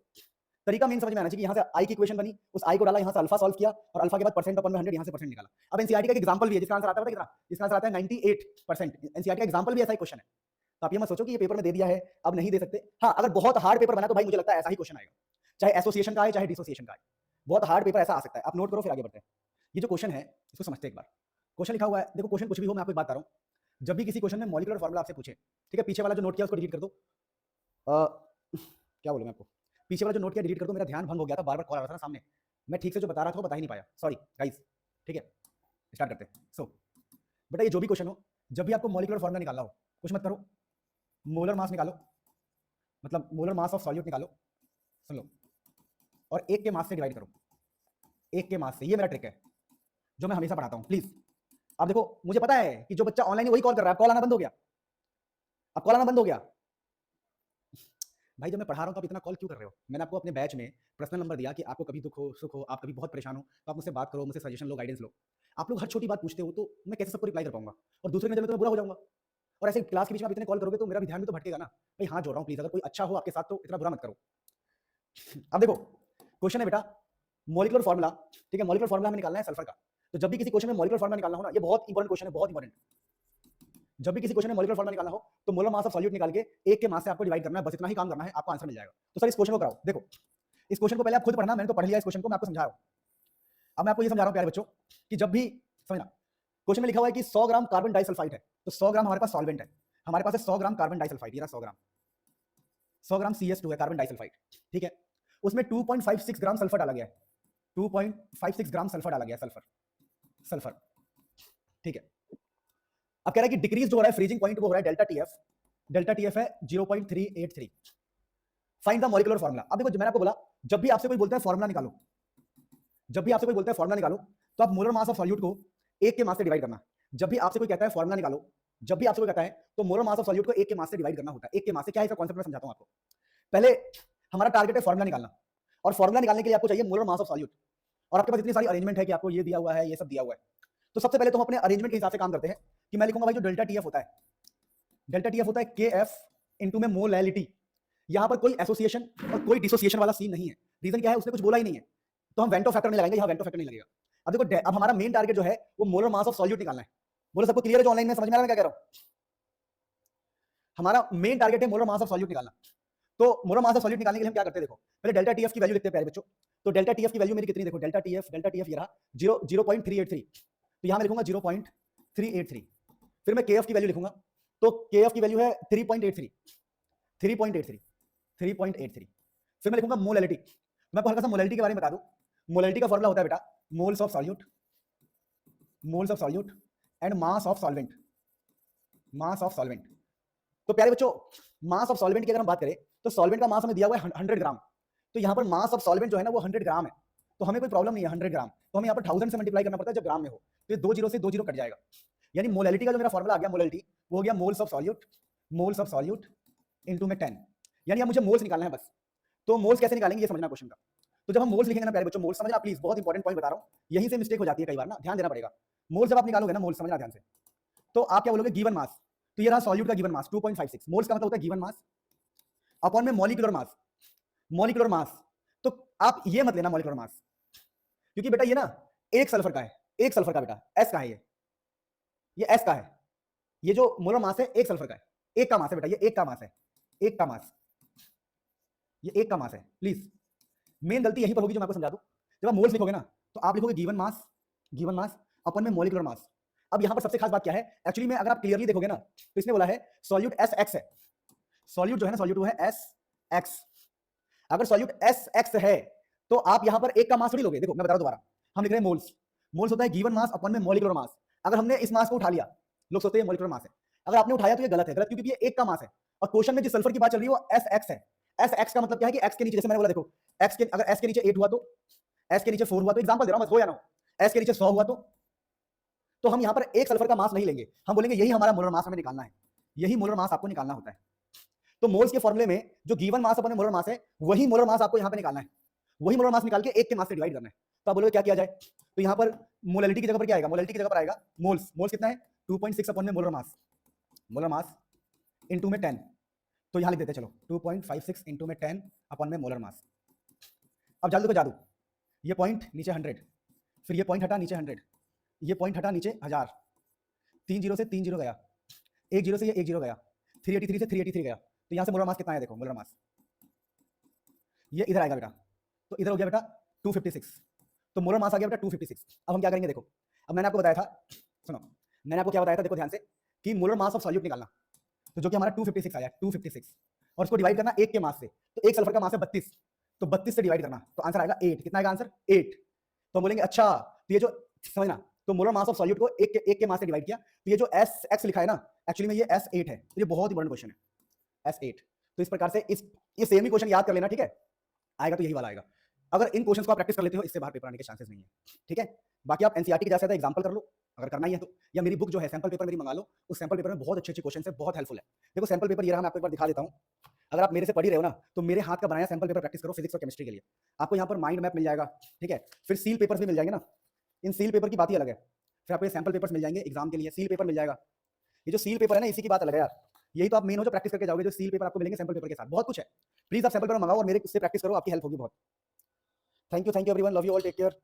तरीका मेन समझ में आना चाहिए कि यहाँ से आई की इक्वेशन बनी, उस आई को डाला, यहाँ से अल्फा सॉल्व किया और अल्फा के बाद परसेंट अपन में 100, यहाँ से परसेंट निकाला। अब एनसीईआरटी का एक एग्जांपल भी है जिसका आंसर आता है, पता है कितना? इसका आंसर आता है 98%। एनसीईआरटी का एग्जांपल भी ऐसा ही क्वेश्चन है। तो आप ये मत सोचो कि ये पेपर में दे दिया है अब नहीं दे सकते। हाँ, अगर बहुत हार्ड पेपर बना तो भाई मुझे लगता है ऐसा ही क्वेश्चन आएगा, चाहे एसोसिएशन का आए चाहे डिसोसिएशन का आए, बहुत हार्ड पेपर ऐसा आ सकता है। आप नोट करो फिर आगे बढ़ते हैं। ये जो क्वेश्चन है इसको समझते हैं एक बार। क्वेश्चन लिखा हुआ है, देखो क्वेश्चन कुछ भी हो, मैं आपको एक बात बता रहा हूँ, जब भी किसी क्वेश्चन में मॉलिक्यूलर फॉर्मूला आपसे पूछे, ठीक है, पीछे वाला जो नोट किया उसको डिलीट कर दो। क्या बोलूं मैं आपको, पीछे वाला जो नोट किया डिलीट कर दो। मेरा ध्यान भंग हो गया था, बार बार कॉल आ रहा था ना सामने, मैं ठीक से जो बता रहा था वो बता ही नहीं पाया, सॉरी गाइस। ठीक है, स्टार्ट करते हैं। सो बेटा ये जो भी क्वेश्चन हो, जब भी आपको मॉलिक्यूलर फॉर्मूला निकालना हो, कुछ मत करो, मोलर मास निकालो, मतलब मोलर मास ऑफ सॉल्यूट निकालो, सुन लो, और 1 के मास से डिवाइड करो, 1 के मास से। ये मेरा ट्रिक है जो मैं हमेशा पढ़ाता हूं, प्लीज। आप देखो, मुझे पता है कि जो बच्चा ऑनलाइन है वही कॉल कर रहा है, कॉल आना बंद हो गया, अब कॉल आना बंद हो गया। भाई जब मैं पढ़ा रहा हूं तो आप इतना कॉल क्यों कर रहे हो? मैंने आपको अपने बैच में पर्सनल नंबर दिया कि आपको कभी दुख हो, सुख हो, आप कभी बहुत परेशान हो तो आप मुझसे बात करो, मुझसे सजेशन लो, गाइडेंस लो। आप लोग हर छोटी बात पूछते हो तो मैं कैसे सबको रिप्लाई कर पाऊंगा, और दूसरे की नजर में तो मैं बुरा हो जाऊंगा। और ऐसे क्लास के बीच में आप इतने कॉल करोगे तो मेरा भी ध्यान भी तो भटकेगा ना। भाई हाथ जोड़ रहा हूँ, प्लीज, अगर कोई अच्छा हो आपके साथ तो इतना बुरा मत करो। अब देखो क्वेश्चन है बेटा मॉलिक्यूलर फॉर्मूला, ठीक है, मॉलिक्यूलर फॉर्मूला हमें निकालना है सल्फर का। तो जब भी किसी क्वेश्चन में मॉलिक्यूलर फॉर्मूला निकालना हो ना, ये बहुत इंपॉर्टेंट क्वेश्चन है, बहुत इंपॉर्टेंट। जब भी किसी क्वेश्चन में मॉलिक्यूलर फॉर्मूला निकालना हो तो मोलर मास ऑफ सॉल्यूट निकाल के 1 के मास से आपको डिवाइड करना है, बस इतना ही काम करना है, आपको आंसर मिल जाएगा। तो सर इस क्वेश्चन को कराओ। देखो इस क्वेश्चन को पहले आप खुद पढ़ना, मैंने तो पढ़ लिया इस क्वेश्चन को, मैं आपको समझा रहा हूं। अब मैं आपको ये समझा रहा हूं प्यारे बच्चों कि जब भी समझना, क्वेश्चन में लिखा हुआ है कि 100 ग्राम कार्बन डाइसल्फाइड है, तो 100 ग्राम हमारे पास सॉल्वेंट है, हमारे पास है 100 ग्राम कार्बन डाइसल्फाइड, ये रहा 100 ग्राम, 100 ग्राम CS2 है कार्बन डाइसल्फाइड, ठीक है। उसमें 2.56 ग्राम सल्फर डाला गया है, 2.56 ग्राम सल्फर डाला गया है, सल्फर, ठीक है। अब कह रहा है कि डिक्रीज जो हो रहा है फ्रीजिंग पॉइंट वो हो रहा है डेल्टा टीएफ है 0.383। Find the molecular formula. अब देखो मैंने आपको बोला जब भी आपसे कोई बोलता है फॉर्मूला निकालो, जब भी आपसे कोई बोलता है फॉर्मूला निकालो, तो आप मोलर मास ऑफ सॉल्यूट को 1 के मास से डिवाइड करना। जब भी आपसे कोई कहता है फॉर्मूला निकालो, जब भी आपसे कोई कहता है तो मोलर मास ऑफ सॉल्यूट को 1 के मास से डिवाइड करना होता है। 1 के मास से क्या है इसका कॉन्सेप्ट मैं समझाता हूं आपको। पहले हमारा टारगेट है फॉर्मूला निकालना, और फॉर्मूला निकालने के लिए आपको चाहिए मोलर मास ऑफ सॉल्यूट, और आपके पास इतनी सारी अरेंजमेंट है कि आपको ये दिया हुआ है, ये सब दिया हुआ है। तो सबसे पहले तो हम अपने अरेंजमेंट के हिसाब से काम करते हैं कि मैं लिखूंगा भाई जो डेल्टा टीएफ होता है, डेल्टा टीएफ होता है KF इनटू में मोलैलिटी। यहां पर कोई एसोसिएशन और कोई डिसोसिएशन वाला सीन नहीं है। रीजन क्या है, उसने कुछ बोला ही नहीं है, तो हम वेंटो फैक्टर नहीं लगाएंगे, यहां वेंटो फैक्टर नहीं लगेगा। अब देखो अब हमारा मेन टारगेट जो है वो मोलर मास ऑफ सॉल्यूट निकालना है। बोलो सबको क्लियर है जो ऑनलाइन में, समझ में आ रहा है मैं क्या कह रहा हूं? हमारा मेन टारगेट है मोलर मास ऑफ सॉल्यूट निकालना। तो मोलर मास ऑफ सॉल्यूट निकालने के लिए हम क्या करते हैं, देखो पहले डेल्टा टीएफ की वैल्यू लिखते हैं प्यारे बच्चों। तो डेल्टा टीएफ की वैल्यू मेरी कितनी, देखो डेल्टा टीएफ ये रहा 0.383, तो यहां मैं लिखूंगा 0.383। फिर मैं केएफ की वैल्यू लिखूंगा, तो केएफ की वैल्यू है 3.83। फिर मैं लिखूंगा मोलैलिटी। मैं आपको हल्का सा मोलैलिटी के बारे में बता दूं। मोलैलिटी का फॉर्मूला होता है बेटा moles of solute and mass of solvent. तो प्यारे बच्चों मास ऑफ सॉल्वेंट की अगर हम बात करें तो सॉल्वेंट का मास हमें दिया हुआ है 100 ग्राम, तो यहाँ पर मास ऑफ सॉल्वेंट जो है ना वो 100 ग्राम है, तो हमें कोई प्रॉब्लम नहीं है 100 ग्राम, तो हमें यहाँ पर 1000 से मल्टीप्लाई करना पड़ता है जब ग्राम में हो, तो ये 2 जीरो से 2 जीरो कट जाएगा। यानी मोलैलिटी का जो मेरा फॉर्मूला आ गया, मोलैलिटी वो हो गया मोल्स ऑफ सॉल्यूट इनटू में 10। यानी अब मुझे मोल्स निकालना है बस। तो मोल्स कैसे निकालेंगे ये समझना क्वेश्चन का। तो जब हम मोल्स लिखेंगे ना प्यारे बच्चों, मोल्स समझना प्लीज, बहुत इंपॉर्टेंट पॉइंट बता रहा हूँ, यहीं से मिस्टेक हो जाती है कई बार ना, ध्यान देना पड़ेगा। मोल्स जब आप निकालोगे ना, मोल्स समझना ध्यान से, तो आप क्या बोलोगे, गिवन मास। तो ये रहा सॉल्यूट का गिवन मास 2.56, मोल्स का मतलब होता है गिवन मास अपॉन में मॉलिक्यूलर मास। तो आप ये मत लेना मॉलिक्यूलर मास, क्योंकि बेटा ये ना एक सल्फर का है, एक सल्फर का बेटा एस का है, ये एस का है, ये जो मोलर मास है एक सल्फर का है, एक का मास है बेटा, ये एक का मास है, एक का मास, ये एक का मास है। प्लीज मेन गलती यहीं पर होगी जो मैं आपको समझा दूं। जब आप मोल्स लिखोगे ना तो आप लिखोगे गिवन मास अपन में मॉलिक्यूलर मास। अब यहां पर सबसे खास बात क्या है, एक्चुअली में अगर आप क्लियरली देखोगे ना तो इसने बोला है सॉल्यूट SX है, सॉल्यूट जो है ना सॉल्यूट वो है SX। अगर सॉल्यूट SX है तो आप यहां पर एक का मास थोड़ी लोगे। देखो मैं बता रहा हूं दोबारा, हम लिख रहे हैं मोल्स होता है गिवन मास अपन में मॉलिक्यूलर मास। अगर हमने इस मास को उठा लिया, लोग सोचते हैं मॉलिक्यूलर मास है, अगर आपने उठाया तो ये गलत है, क्योंकि ये एक का मास है, और क्वेश्चन में जिस सल्फर की बात चल रही है वो SX है। SX का मतलब क्या है कि X के नीचे, जैसे मैंने बोला देखो X के अगर S के नीचे 8 हुआ तो S के नीचे 4 हुआ तो, एग्जांपल दे रहा हूं, बस हो या ना हो, S के नीचे 100 हुआ तो हम यहां पर एक सल्फर का मास नहीं लेंगे, हम बोलेंगे यही हमारा मोलर मास हमें निकालना है, यही मोलर मास आपको निकालना होता है। तो मोल्स के फॉर्मूले में जो गिवन मास अपन मोलर मास है वही मोलर मास आपको यहां पे निकालना है, वही मोलर मास निकाल के 1 के मास से डिवाइड करना है। तो आप बोलोगे क्या किया जाए, तो यहाँ पर मोलैलिटी की जगह पर क्या आएगा, मोलैलिटी की जगह पर आएगा मोल्स। मोल्स कितना है 2.6 अपन में molar mass, molar mass into में 10, तो यहाँ लिख देते हैं चलो 2.56 इनटू में 10 अपन में मोलर मास। अब जादू का जादू, ये पॉइंट नीचे 100, फिर ये पॉइंट हटा नीचे 100, ये पॉइंट हटा नीचे 1000, 3 जीरो से 3 जीरो गया, 1 जीरो से ये 1 जीरो गया, 383 से 383 गया, तो यहाँ से मोलर मास कितना है देखो, मोलर मास ये इधर आएगा बेटा, तो इधर हो गया बेटा 256, तो मोलर मास आ गया बेटा 256। अब हम क्या करेंगे देखो, अब मैंने आपको बताया था, सुनो मैंने आपको क्या बताया था, देखो ध्यान से कि मोलर मास ऑफ सॉल्यूट निकालना, तो जो कि हमारा 256 आया 256, और उसको डिवाइड करना 1 के मास से, तो एक सल्फर का मास है 32, तो 32 से डिवाइड करना, तो आंसर आएगा 8। कितना आएगा आंसर 8। तो हम बोलेंगे अच्छा, तो ये जो समझना, तो मोलर मास ऑफ सॉल्यूट को 1 के मास से डिवाइड किया, तो ये जो SX लिखा है ना, एक्चुअली में ये S8 है, तो ये बहुत ही इंपॉर्टेंट क्वेश्चन है S8। तो इस प्रकार से ये सेम ही क्वेश्चन याद कर लेना, ठीक है, आएगा तो यही वाला आएगा। अगर इन क्वेश्चंस को आप प्रैक्टिस कर लेते हो, इससे बाहर पेपर आने के चांसेस नहीं है, ठीक है। बाकी आप एनसीईआरटी के जैसा एग्जांपल कर लो अगर करना ही है तो, या मेरी बुक जो है सैंपल पेपर मेरी मंगा लो, उस सैंपल पेपर में बहुत अच्छे अच्छे क्वेश्चन है, बहुत हेल्पफुल है। देखो सैंपल पेपर ये रहा, मैं आपको एक बार दिखा देता हूँ। अगर आप मेरे से पढ़ ही रहे हो ना, तो मेरे हाथ का बनाया सैंपल पेपर प्रैक्टिस करो फिजिक्स और केमिस्ट्री के लिए। आपको यहाँ पर माइंड मैप मिल जाएगा, ठीक है, फिर सील पेपर्स भी मिल जाएंगे ना, इन सील पेपर की बात ही अलग है। फिर आपको ये सैंपल पेपर्स मिल जाएंगे एग्जाम के लिए, सील पेपर मिल जाएगा। ये जो सील पेपर है ना, इसी की बात अलग है यार, यही तो आप मेन हो जो प्रैक्टिस करके जाओगे, जो सील पेपर आपको मिलेंगे सैंपल पेपर के साथ, बहुत कुछ है। प्लीज आप सैंपल पेपर मंगाओ और मेरे उससे प्रैक्टिस करो, आपकी हेल्प होगी बहुत। Thank you everyone, love you all, take care.